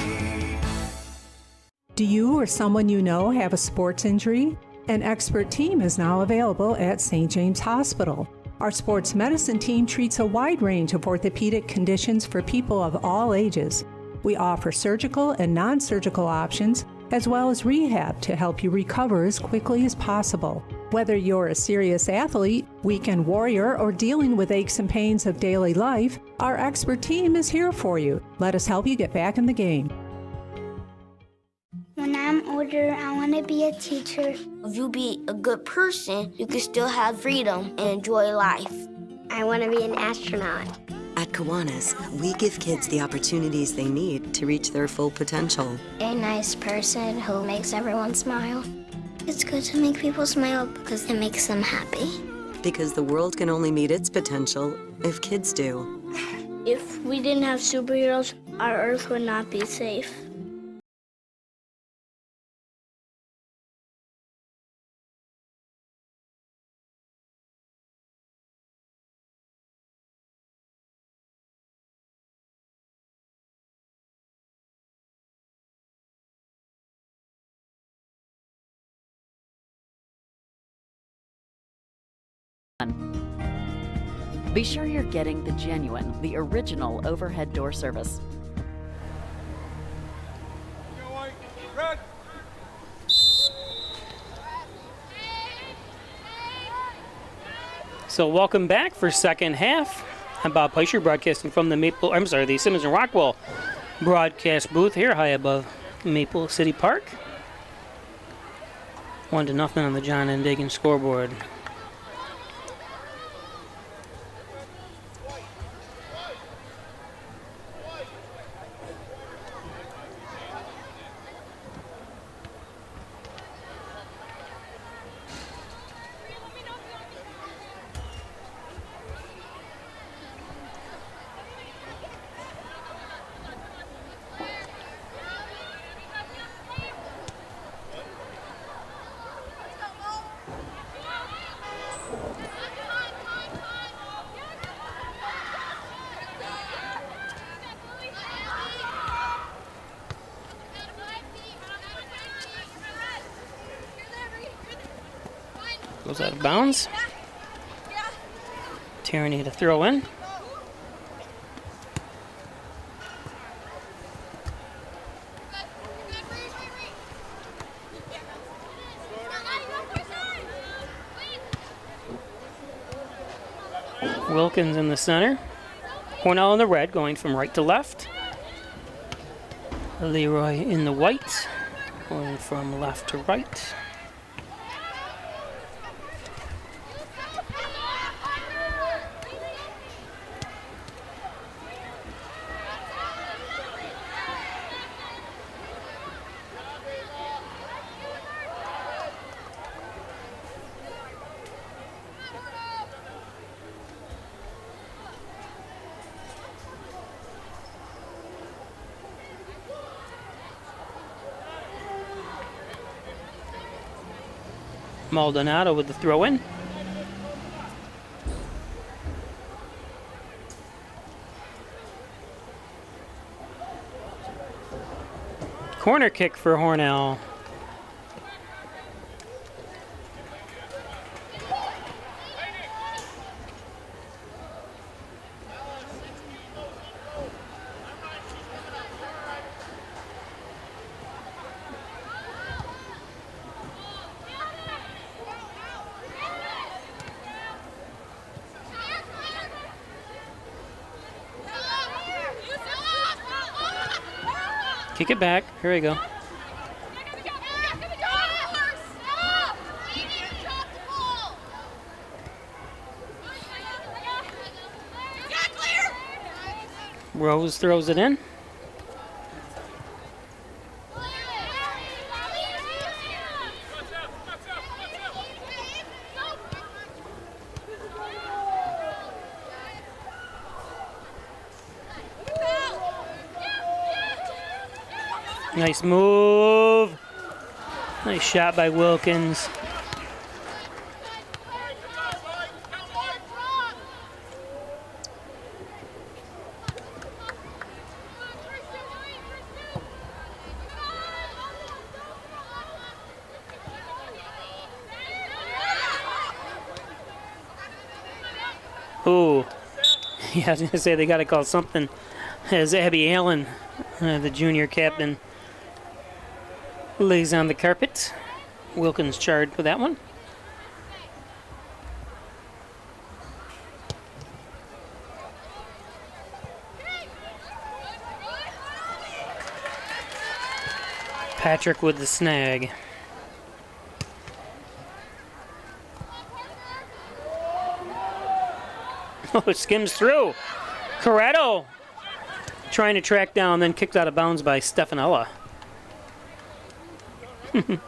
Do you or someone you know have a sports injury? An expert team is now available at St. James Hospital. Our sports medicine team treats a wide range of orthopedic conditions for people of all ages. We offer surgical and non-surgical options, as well as rehab to help you recover as quickly as possible. Whether you're a serious athlete, weekend warrior, or dealing with aches and pains of daily life, our expert team is here for you. Let us help you get back in the game.
When I'm older, I want to be a teacher.
If you be a good person, you can still have freedom and enjoy life.
I want to be an astronaut.
At Kiwanis, we give kids the opportunities they need to reach their full potential.
A nice person who makes everyone smile. It's good to make people smile because it makes them happy.
Because the world can only meet its potential if kids do.
If we didn't have superheroes, our Earth would not be safe.
Be sure you're getting the genuine, the original overhead door service.
So welcome back for second half. I'm Bob Pleasure, broadcasting from the Simmons and Rockwell broadcast booth here high above Maple City Park. 1-0 on the John N. Diggins scoreboard. Goes out of bounds. Tierney to throw in. Wilkins in the center. Hornell in the red, going from right to left. LeRoy in the white, going from left to right. Maldonado with the throw in. Corner kick for Hornell. Kick it back. Here we go. Rose throws it in. Nice move. Nice shot by Wilkins. Ooh. Yeah, I was going to say they got to call something. As Abby Allen, the junior captain, lays on the carpet. Wilkins charged with that one. Patrick with the snag. Oh, it skims through. Corretto trying to track down, then kicked out of bounds by Stefanella. That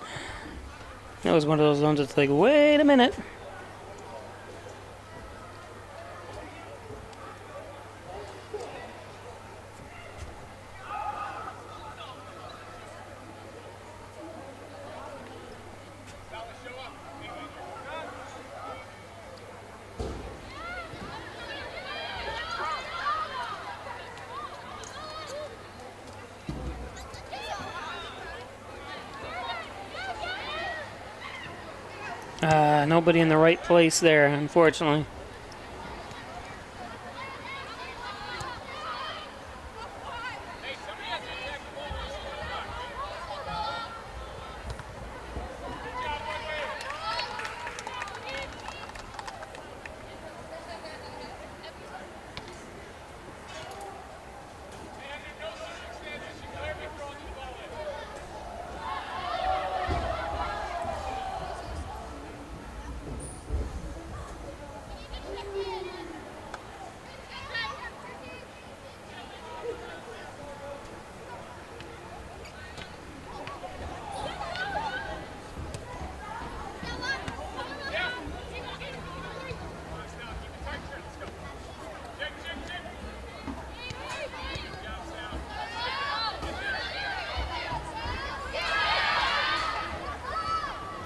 was one of those ones that's like, wait a minute. Nobody in the right place there, unfortunately.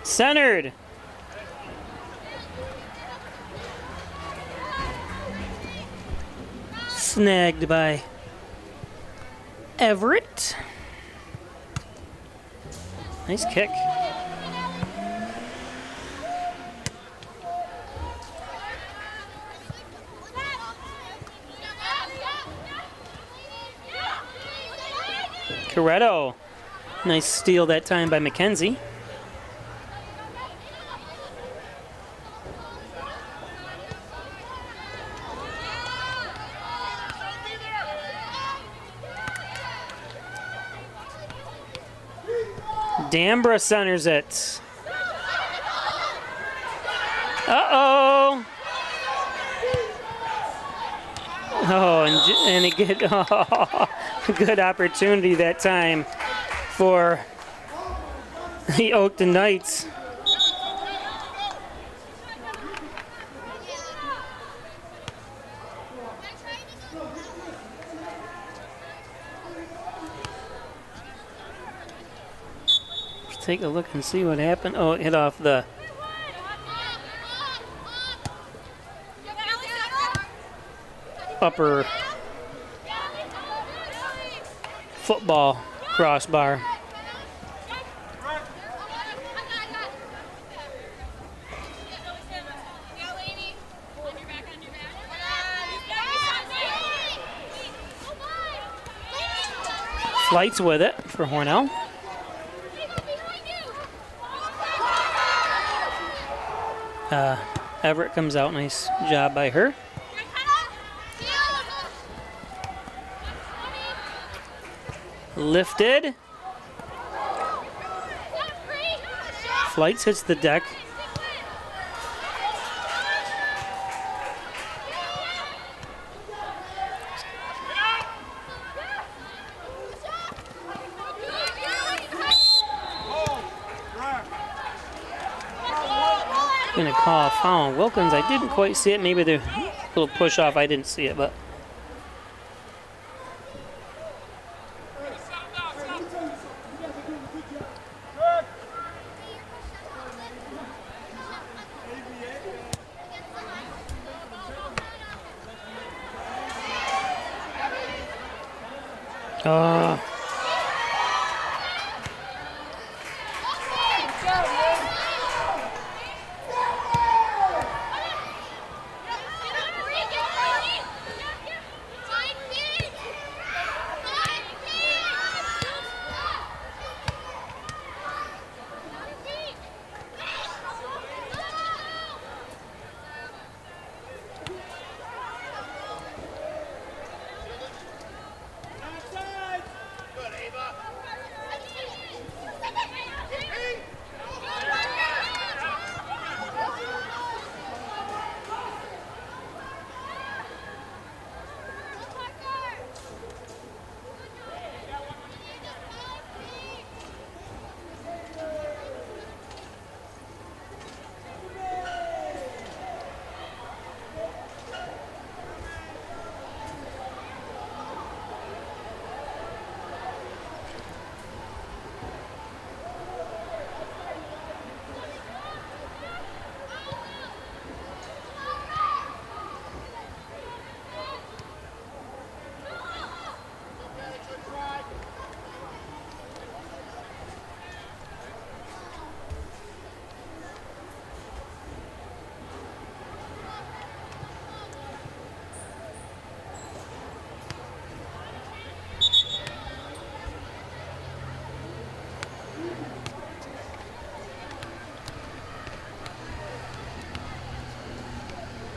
Centered. Snagged by Everett. Nice kick. Corretto. Nice steal that time by McKenzie. Dambra centers it. Uh-oh. Oh, and a good opportunity that time for the Oatkan Knights. Take a look and see what happened. Oh, it hit off the upper football crossbar. Flights with it for Hornell. Everett comes out. Nice job by her. Lifted. Flights hits the deck. Gonna call a foul on Wilkins. I didn't quite see it. Maybe the little push off. I didn't see it, but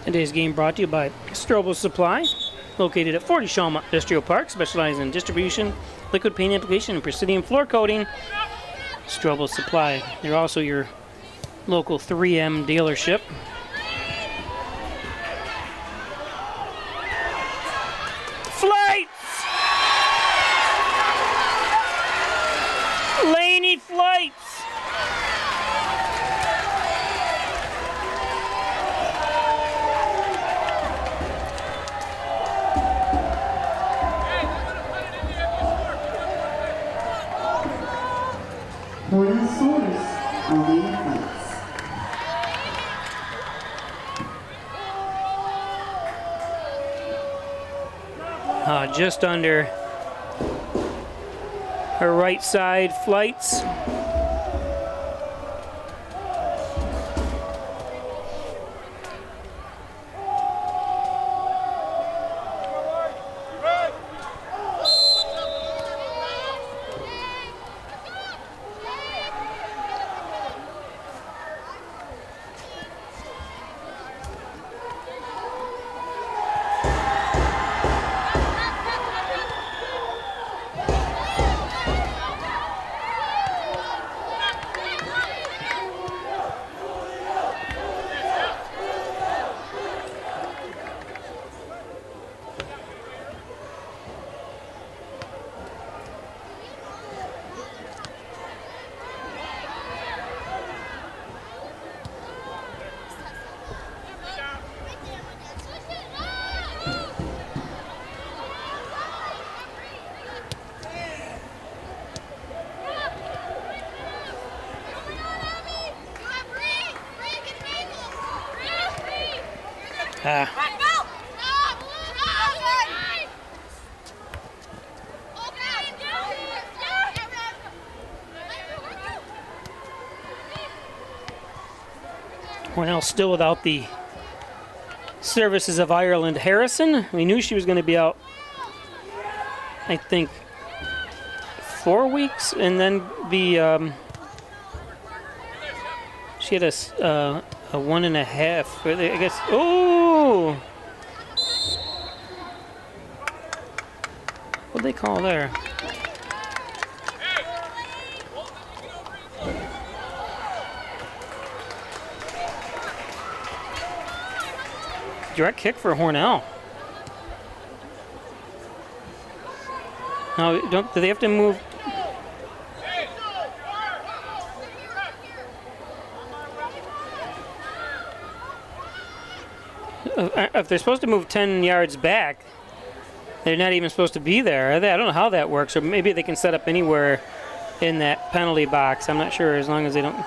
Today's game brought to you by Strobel Supply, located at 40 Shawmut Industrial Park, specializing in distribution, liquid paint application, and Precision floor coating. Strobel Supply. They're also your local 3M dealership. Flights! Laney Flights!
Hornell scores on Lane Flights.
Just under her right side Flights. Hornell still without the services of Ireland Harrison. We knew she was going to be out, I think, 4 weeks, and then the she had a 1.5. I guess. Oh, what'd they call there? Direct kick for Hornell. No, do they have to move? If they're supposed to move 10 yards back, they're not even supposed to be there, are they? I don't know how that works, or maybe they can set up anywhere in that penalty box. I'm not sure, as long as they don't.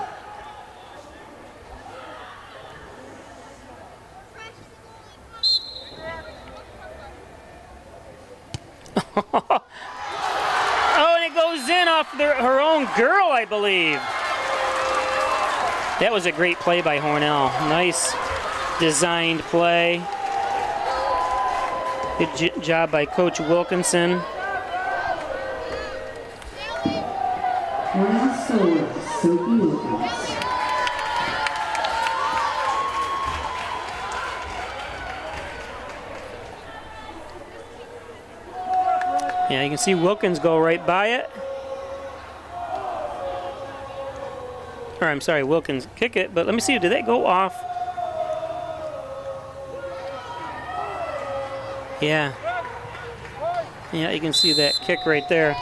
off her own girl, I believe. That was a great play by Hornell. Nice designed play. Good job by Coach Wilkinson.
Hornell Solar, Sophie Wilkins.
Yeah, you can see Wilkins go right by it. Or I'm sorry, Wilkins kick it, but let me see, did that go off? Yeah. Yeah, you can see that kick right there.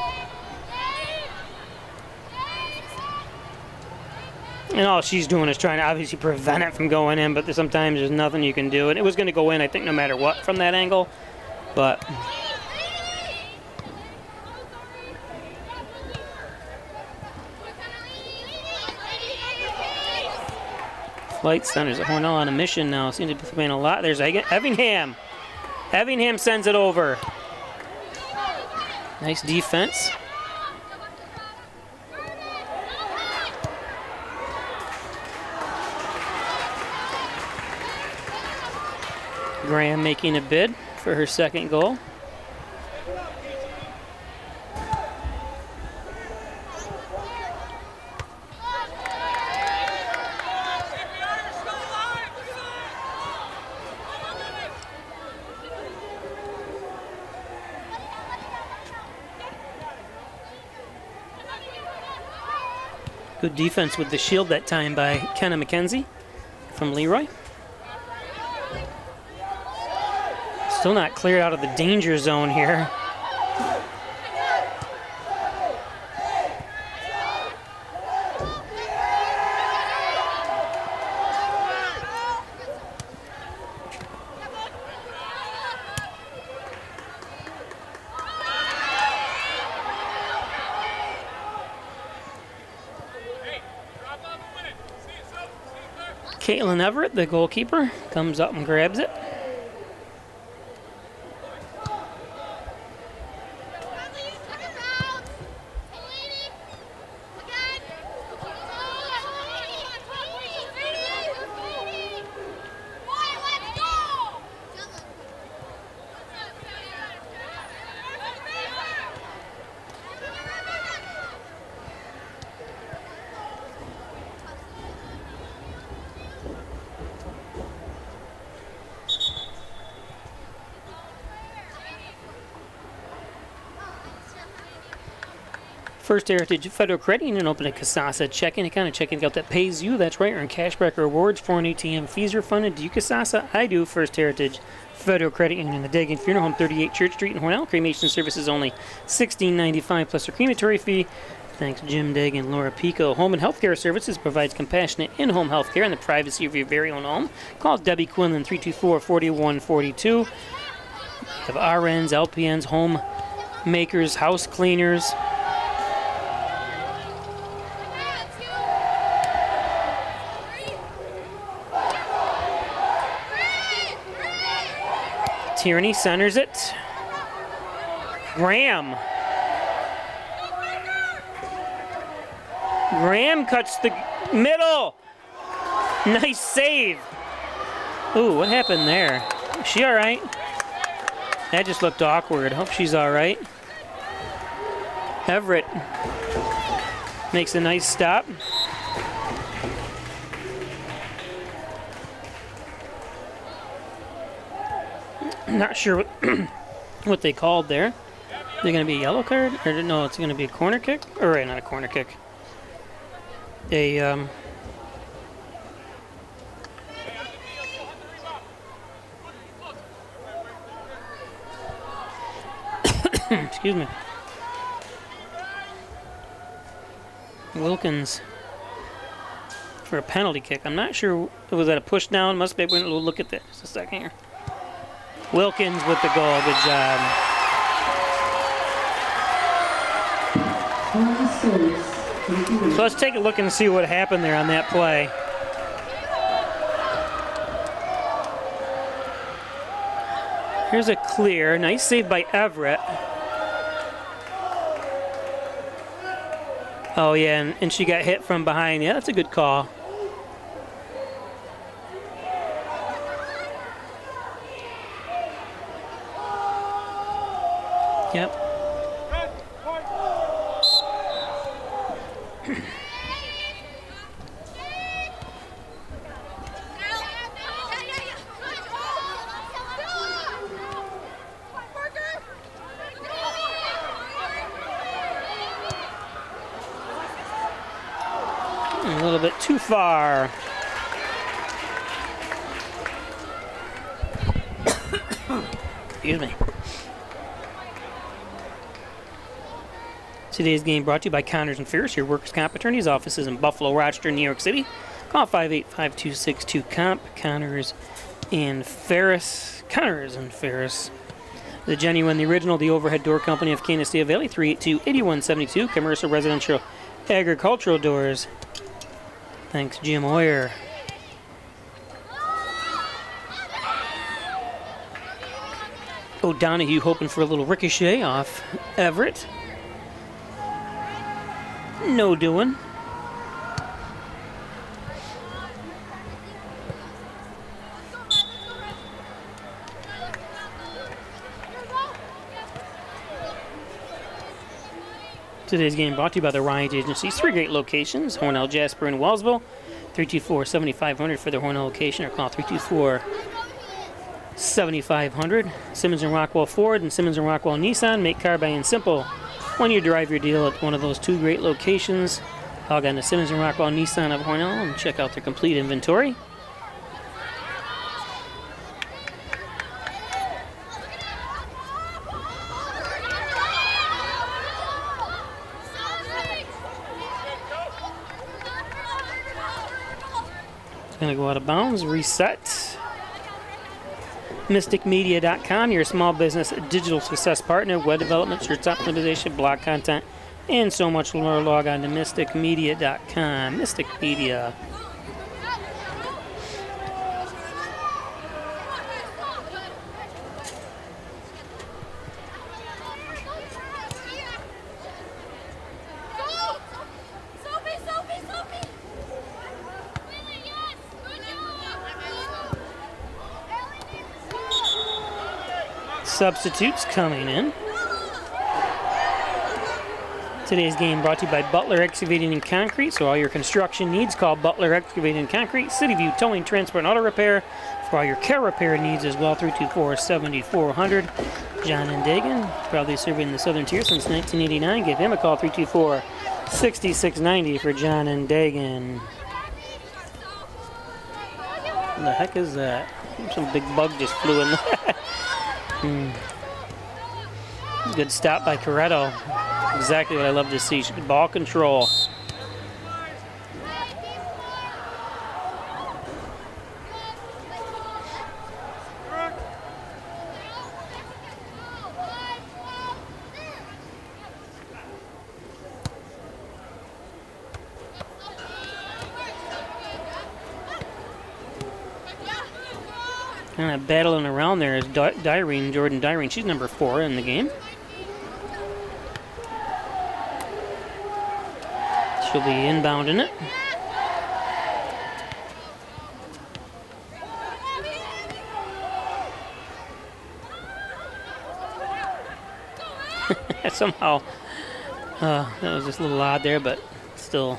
And all she's doing is trying to obviously prevent it from going in, but sometimes there's nothing you can do. And it was going to go in, I think, no matter what from that angle. But Flight Centers at Hornell on a mission now. Seems to be playing a lot. There's Everingham. Everingham sends it over. Nice defense. Graham making a bid for her second goal. Good defense with the shield that time by Kenna McKenzie from LeRoy. Still not cleared out of the danger zone here. Caitlin Everett, the goalkeeper, comes up and grabs it. First Heritage Federal Credit Union open a Casasa checking account, a checking account that pays you. That's right, earn cashback rewards. Foreign ATM fees are funded. Do you Casasa? I do. First Heritage Federal Credit Union. The Dagan Funeral Home, 38 Church Street in Hornell. Cremation services only $16.95 plus a crematory fee. Thanks Jim Degg and Laura Pico. Home and Healthcare Services provides compassionate in-home health care in the privacy of your very own home. Call Debbie Quinlan, 324-4142. You have RNs, LPNs, home makers, house cleaners. Tierney centers it. Graham cuts the middle. Nice save. Ooh, what happened there? Is she all right? That just looked awkward. Hope she's all right. Everett makes a nice stop. Not sure what they called there. They're going to be a yellow card? Or no, it's going to be a corner kick? Or right, not a corner kick. Excuse me. Wilkins for a penalty kick. I'm not sure. Was that a push down? Must be. We'll look at that just a second here. Wilkins with the goal. Good job. So let's take a look and see what happened there on that play. Here's a clear. Nice save by Everett. Oh, yeah, and she got hit from behind. Yeah, that's a good call. Yep. A little bit too far. Excuse me. Today's game brought to you by Connors and Ferris, your workers' comp attorneys' offices in Buffalo, Rochester, New York City. Call 585-262-COMP. Connors and Ferris. Connors and Ferris. The genuine, the original, the overhead door company of Canastea Valley, 382-8172. Commercial, residential, agricultural doors. Thanks, Jim Oyer. O'Donohue hoping for a little ricochet off Everett. No doing. Today's game brought to you by the Ryan Agencies. 3 great locations, Hornell, Jasper, and Wellsville. 324-7500 for the Hornell location, or call 324-7500. Simmons and Rockwell Ford and Simmons and Rockwell Nissan make car buying simple. When you drive your deal at one of those 2 great locations, log on to Simmons and Rockwell Nissan of Hornell and check out their complete inventory. Gonna go out of bounds, reset. MysticMedia.com, your small business digital success partner, web development, search optimization, blog content, and so much more. Log on to MysticMedia.com. Mystic Media. Substitutes coming in. Today's game brought to you by Butler Excavating and Concrete. So all your construction needs, call Butler Excavating and Concrete. City View Towing, Transport, and Auto Repair. For all your car repair needs as well, 324-7400. John and Dagan, proudly serving the Southern Tier since 1989. Give him a call, 324-6690 for John and Dagan. What the heck is that? Some big bug just flew in there. Good stop by Corretto. Exactly what I love to see. Ball control. Kind of battling around there is Jordan Dyrene. She's number 4 in the game. She'll be inbounding it. Somehow, that was just a little odd there, but still.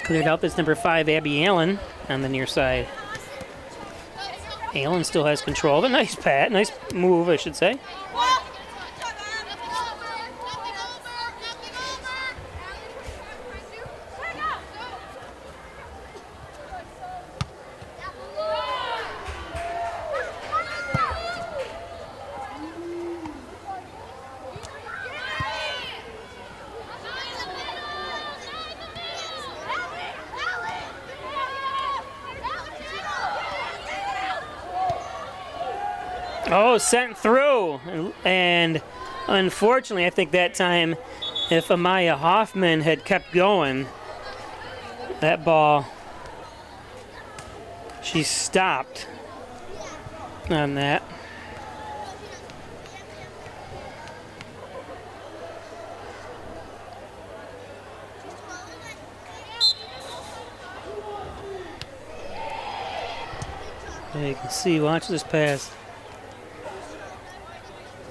Cleared out. That's number 5, Abby Allen, on the near side. Allen still has control of it. Nice pat, nice move, I should say. Oh, sent through. And unfortunately, I think that time, if Amaya Hoffman had kept going, that ball, she stopped on that. You can see, watch this pass.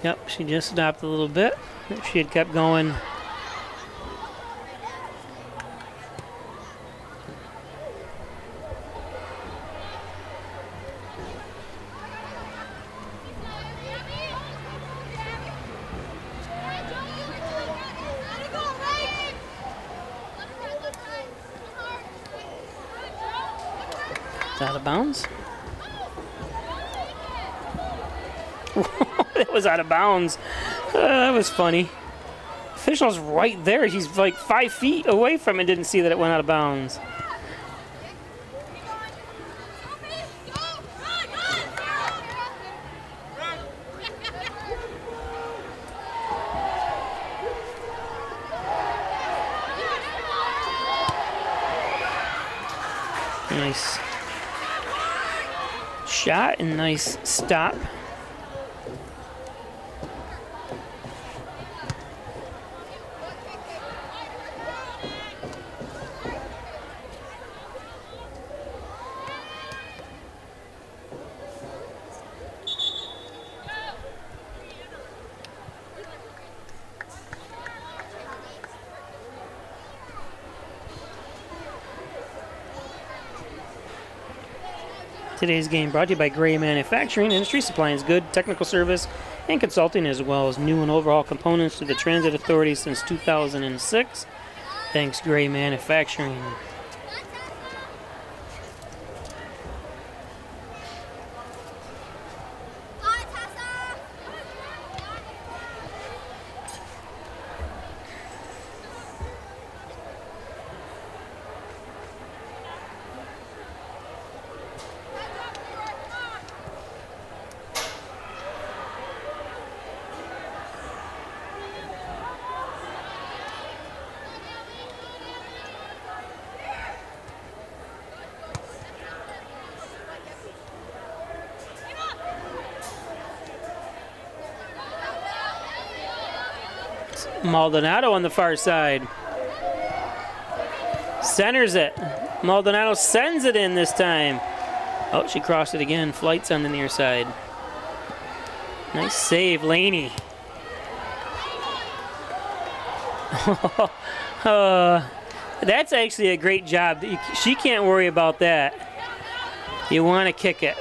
Yep, she just stopped a little bit. If she had kept going. It's out of bounds. That was out of bounds. That was funny. Official's right there. She's like 5 feet away from it. Didn't see that it went out of bounds. Nice shot and nice stop. Today's game brought to you by Gray Manufacturing Industry, supplying good technical service and consulting, as well as new and overhaul components to the Transit Authority since 2006. Thanks, Gray Manufacturing. Maldonado on the far side. Centers it. Maldonado sends it in this time. Oh, she crossed it again. Flight's on the near side. Nice save, Laney. That's actually a great job. She can't worry about that. You want to kick it.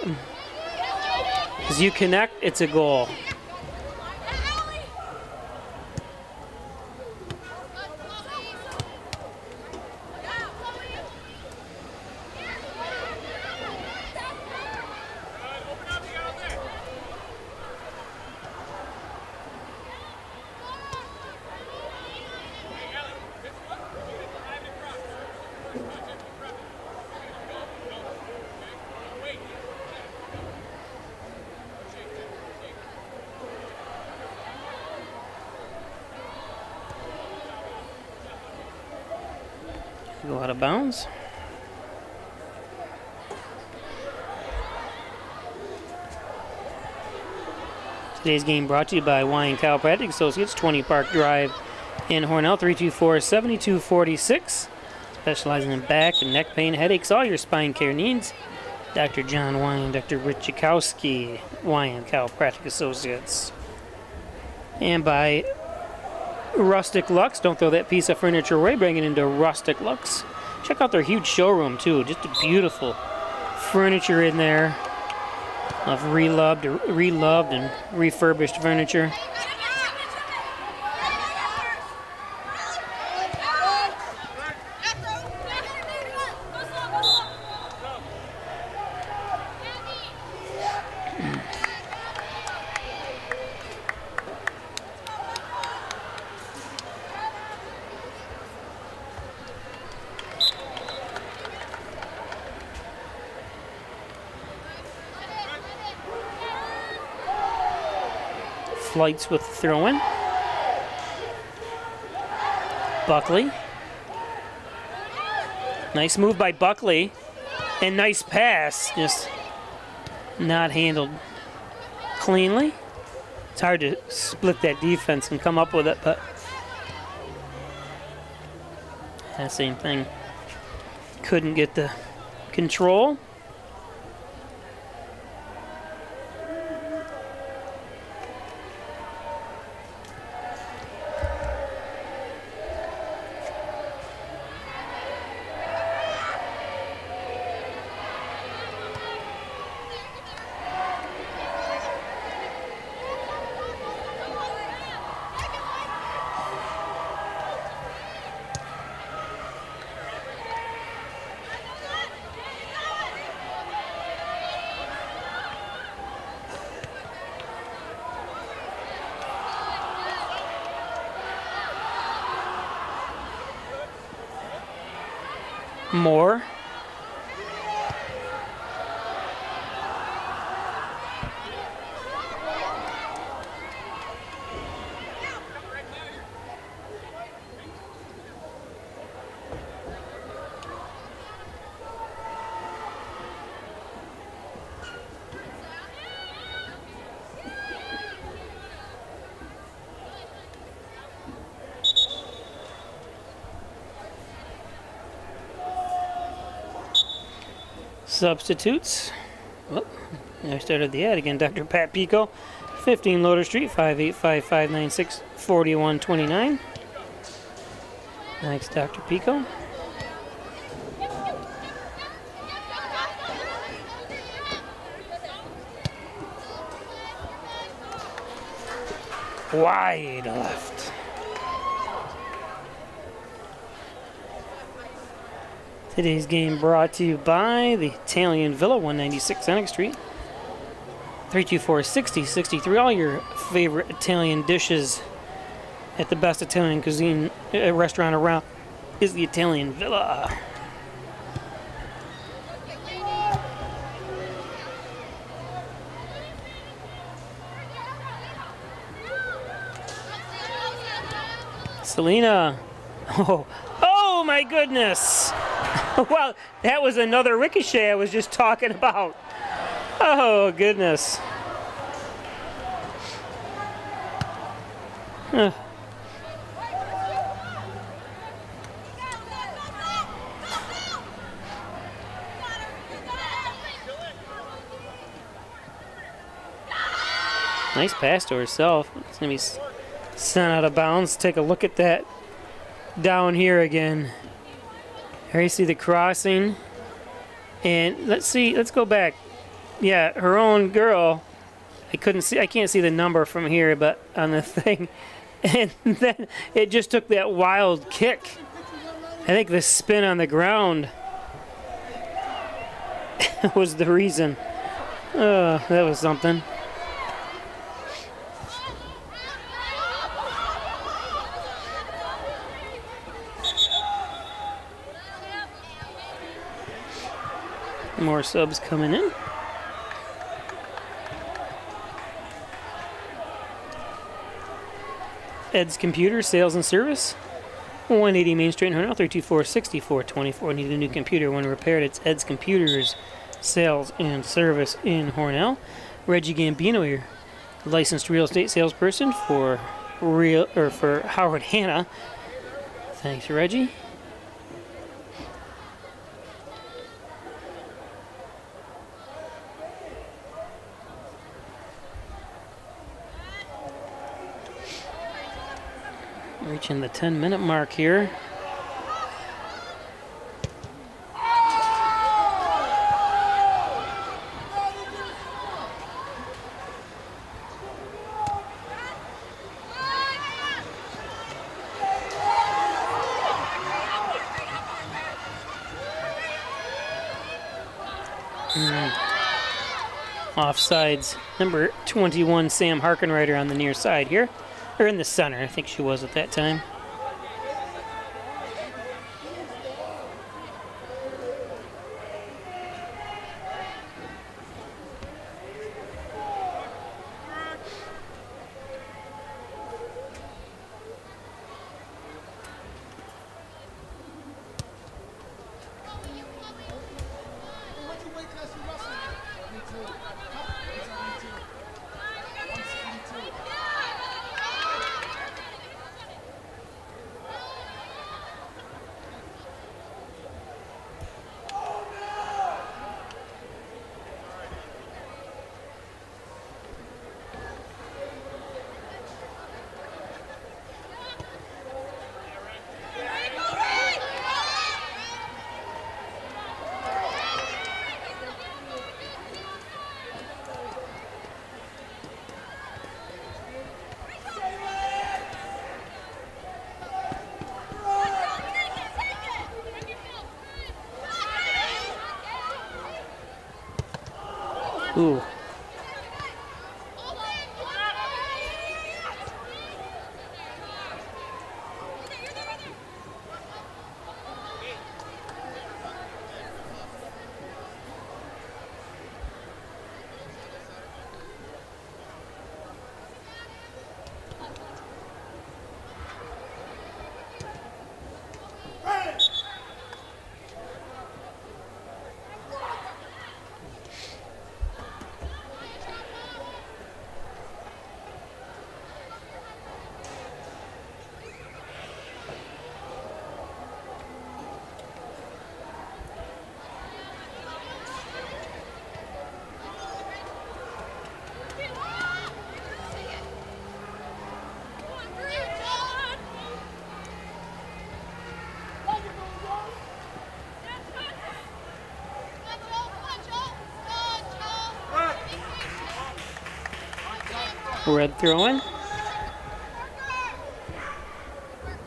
As you connect, it's a goal. Go out of bounds. Today's game brought to you by Wine Chiropractic Associates, 20 Park Drive in Hornell, 324-7246. Specializing in back and neck pain, headaches, all your spine care needs. Dr. John Wine, Dr. Rich Jakowski, Wine Chiropractic Associates. And by Rustic Lux. Don't throw that piece of furniture away. Bring it into Rustic Lux. Check out their huge showroom too. Just a beautiful furniture in there of reloved and refurbished furniture. Flights with throw-in. Buckley. Nice move by Buckley. And nice pass. Just not handled cleanly. It's hard to split that defense and come up with it, but that same thing. Couldn't get the control. Moore. Substitutes. Oh, I started the ad again. Dr. Pat Pico, 15 Loader Street, 585-596-4129. Thanks, Dr. Pico. Wide left. Today's game brought to you by the Italian Villa, 196 Enoch Street. 324-6063. All your favorite Italian dishes at the best Italian cuisine restaurant around is the Italian Villa. Selena. Oh my goodness. Well, that was another ricochet I was just talking about. Oh, goodness. Nice pass to herself. It's going to be sent out of bounds. Take a look at that down here again. Here you see the crossing, and let's go back. Yeah, her own girl. I can't see the number from here, but on the thing, and then it just took that wild kick. I think the spin on the ground was the reason. That was something. More subs coming in. Ed's Computer Sales and Service, 180 Main Street in Hornell, 324-6424. Need a new computer when repaired. It's Ed's Computers Sales and Service in Hornell. Reggie Gambino, your licensed real estate salesperson for Howard Hanna. Thanks, Reggie. Reaching the 10-minute mark here. Offsides. Number 21, Sam Harkenrider on the near side here. Or in the center, I think she was at that time. Ooh. Red throw-in.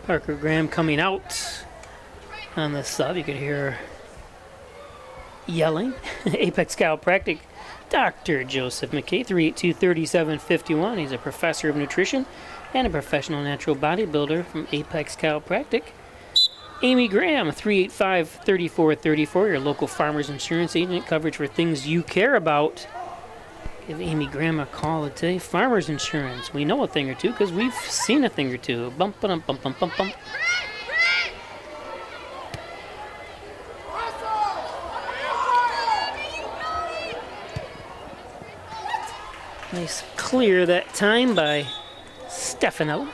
Parker Graham coming out on the sub. You could hear yelling. Apex Chiropractic, Dr. Joseph McKay, 382-3751. He's a professor of nutrition and a professional natural bodybuilder from Apex Chiropractic. Amy Graham, 385-3434, your local farmer's insurance agent. Coverage for things you care about. Give Amy Graham a call today. Farmer's insurance. We know a thing or two because we've seen a thing or two. Bump, bump, bump, bump, bump, bump. Nice clear that time by Stefano.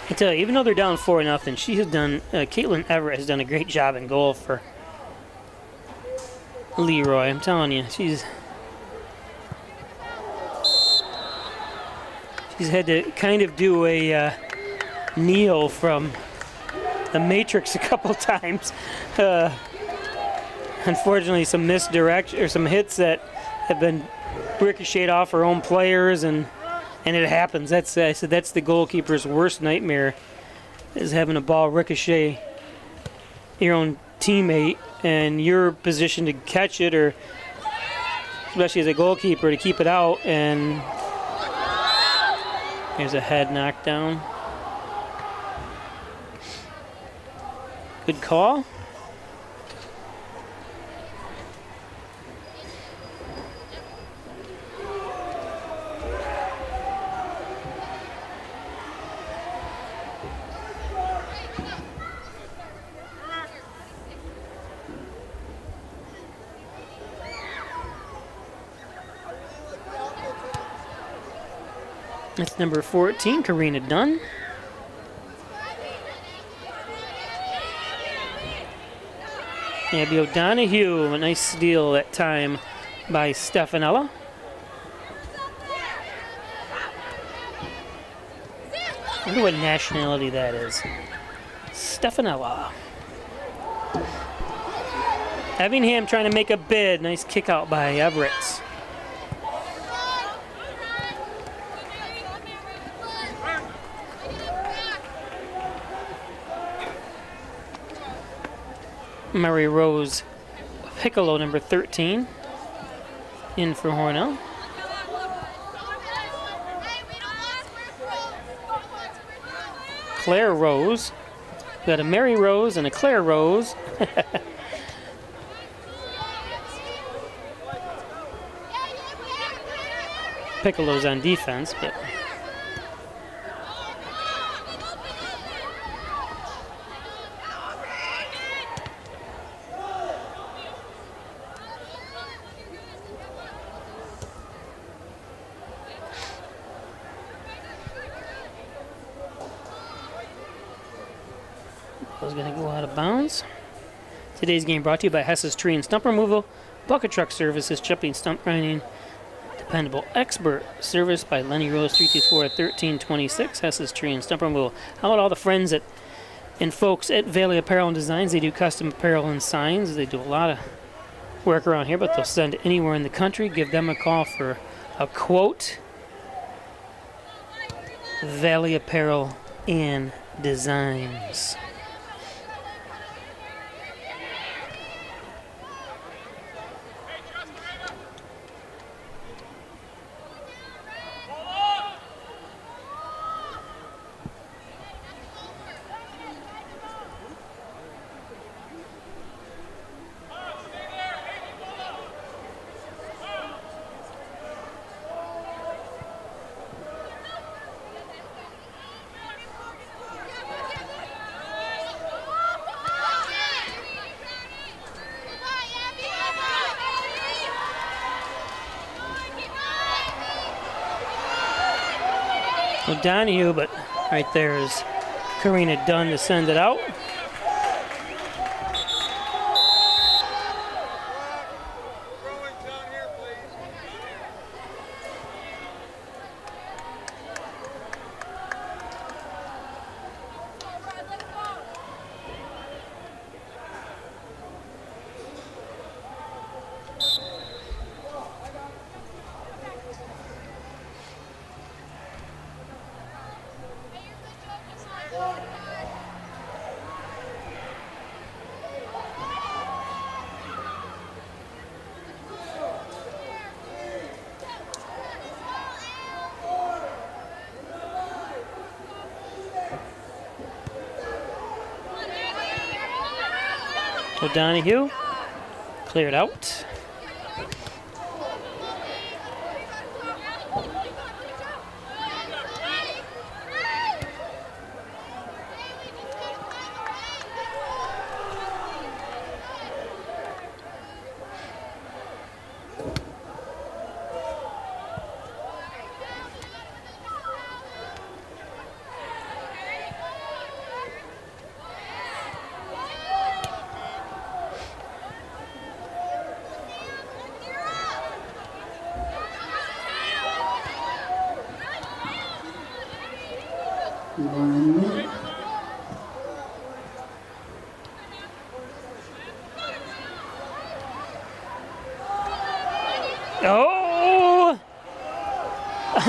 I tell you, even though they're down 4-0, she has done. Caitlin Everett has done a great job in goal for LeRoy. I'm telling you, she's had to kind of do a Neo from the Matrix a couple times. Unfortunately, some misdirection or some hits that have been ricocheted off her own players, and it happens. I said that's the goalkeeper's worst nightmare, is having a ball ricochet your own teammate and you're positioned to catch it, or especially as a goalkeeper to keep it out, and there's a head knockdown. Good call. That's number 14, Karina Dunn. Abby O'Donoghue, a nice steal that time by Stefanella. I wonder what nationality that is. Stefanella. Effingham trying to make a bid. Nice kick out by Everett. Murray Rose Piccolo, number 13, in for Hornell. Claire Rose. We got a Mary Rose and a Claire Rose. Piccolo's on defense, but was going to go out of bounds. Today's game brought to you by Hess's Tree and Stump Removal, Bucket Truck Services, Chipping, Stump Grinding, Dependable Expert Service by Lenny Rose, 324-1326, Hess's Tree and Stump Removal. How about all the friends and folks at Valley Apparel and Designs? They do custom apparel and signs. They do a lot of work around here, but they'll send anywhere in the country. Give them a call for a quote. Valley Apparel and Designs. O'Donohue, but right there is Karina Dunn to send it out. O'Donohue cleared out.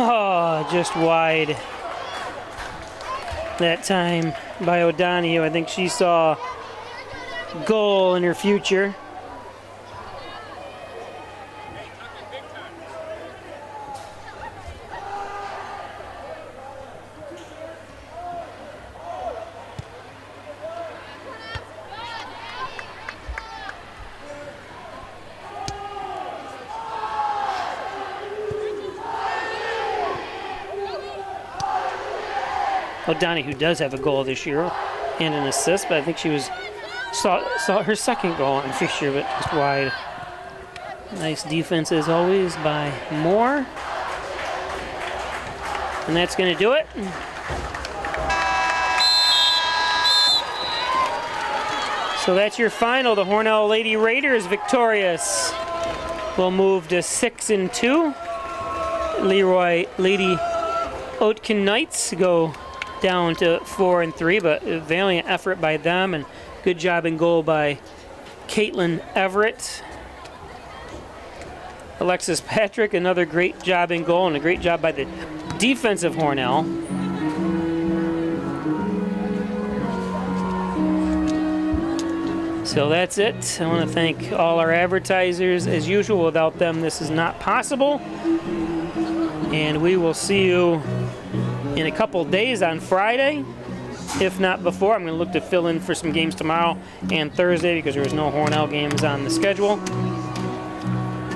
Oh, just wide that time by O'Donohue. I think she saw goal in her future. O'Donohue does have a goal this year and an assist, but I think she saw her second goal on fixture, but just wide. Nice defense as always by Moore. And that's going to do it. So that's your final. The Hornell Lady Raiders victorious. Will move to 6-2. LeRoy Lady Oatkan Knights go down to 4-3, but a valiant effort by them and good job in goal by Caitlin Everett. Alexis Patrick, another great job in goal and a great job by the defensive Hornell. So that's it. I want to thank all our advertisers. As usual, without them, this is not possible. And we will see you in a couple days on Friday, if not before. I'm going to look to fill in for some games tomorrow and Thursday because there was no Hornell games on the schedule.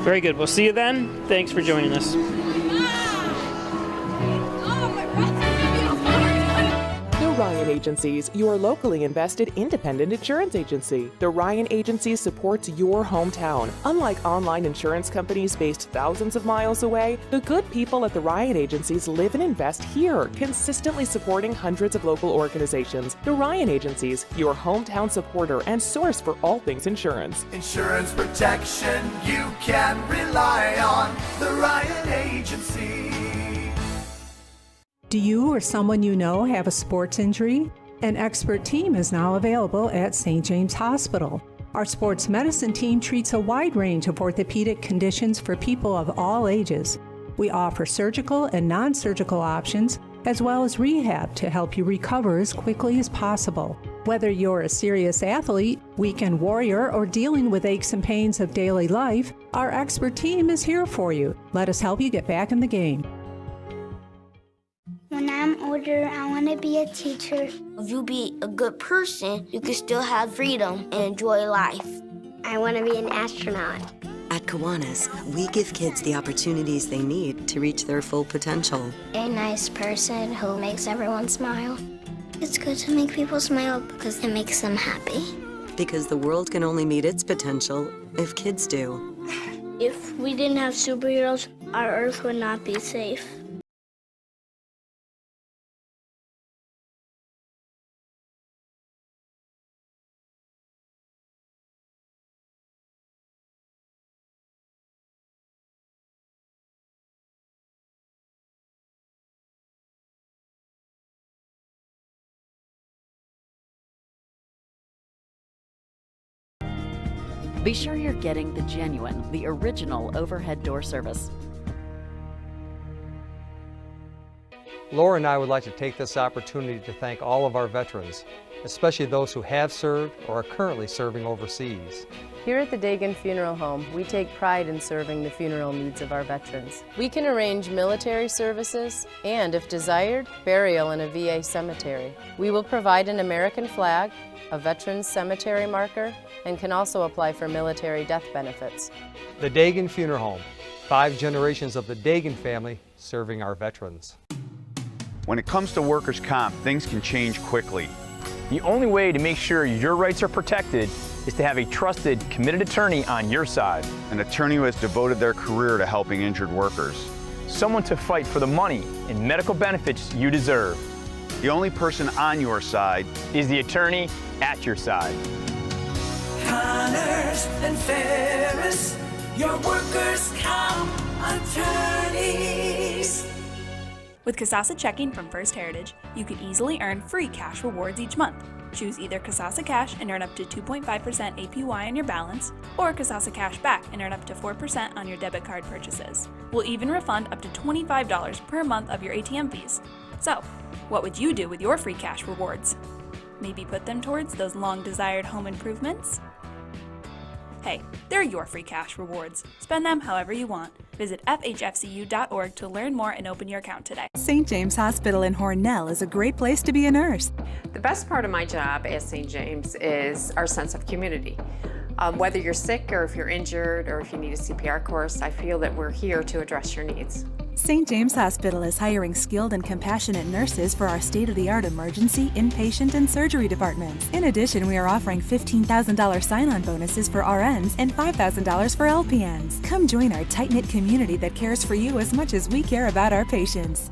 Very good. We'll see you then. Thanks for joining us.
Ryan Agencies, your locally invested independent insurance agency. The Ryan Agency supports your hometown. Unlike online insurance companies based thousands of miles away, the good people at the Ryan Agencies live and invest here, consistently supporting hundreds of local organizations. The Ryan Agencies, your hometown supporter and source for all things insurance.
Insurance protection you can rely on. The Ryan Agency.
Do you or someone you know have a sports injury? An expert team is now available at St. James Hospital. Our sports medicine team treats a wide range of orthopedic conditions for people of all ages. We offer surgical and non-surgical options, as well as rehab to help you recover as quickly as possible. Whether you're a serious athlete, weekend warrior, or dealing with aches and pains of daily life, our expert team is here for you. Let us help you get back in the game.
When I'm older, I want to be a teacher.
If you be a good person, you can still have freedom and enjoy life.
I want to be an astronaut.
At Kiwanis, we give kids the opportunities they need to reach their full potential.
A nice person who makes everyone smile. It's good to make people smile because it makes them happy.
Because the world can only meet its potential if kids do.
If we didn't have superheroes, our Earth would not be safe.
Be sure you're getting the genuine, the original overhead door service.
Laura and I would like to take this opportunity to thank all of our veterans, especially those who have served or are currently serving overseas.
Here at the Dagan Funeral Home, we take pride in serving the funeral needs of our veterans. We can arrange military services and, if desired, burial in a VA cemetery. We will provide an American flag, a veterans cemetery marker, and can also apply for military death benefits.
The Dagan Funeral Home, 5 generations of the Dagan family serving our veterans.
When it comes to workers' comp, things can change quickly.
The only way to make sure your rights are protected is to have a trusted, committed attorney on your side.
An attorney who has devoted their career to helping injured workers.
Someone to fight for the money and medical benefits you deserve.
The only person on your side
is the attorney at your side.
Connors and Ferris, your workers' comp attorneys.
With Kasasa Checking from First Heritage, you can easily earn free cash rewards each month. Choose either Kasasa Cash and earn up to 2.5% APY on your balance, or Kasasa Cash Back and earn up to 4% on your debit card purchases. We'll even refund up to $25 per month of your ATM fees. So, what would you do with your free cash rewards? Maybe put them towards those long-desired home improvements? Hey, they're your free cash rewards. Spend them however you want. Visit FHFCU.org to learn more and open your account today.
St. James Hospital in Hornell is a great place to be a nurse.
The best part of my job at St. James is our sense of community. Whether you're sick or if you're injured or if you need a CPR course, I feel that we're here to address your needs.
St. James Hospital is hiring skilled and compassionate nurses for our state-of-the-art emergency, inpatient, and surgery departments. In addition, we are offering $15,000 sign-on bonuses for RNs and $5,000 for LPNs. Come join our tight-knit community that cares for you as much as we care about our patients.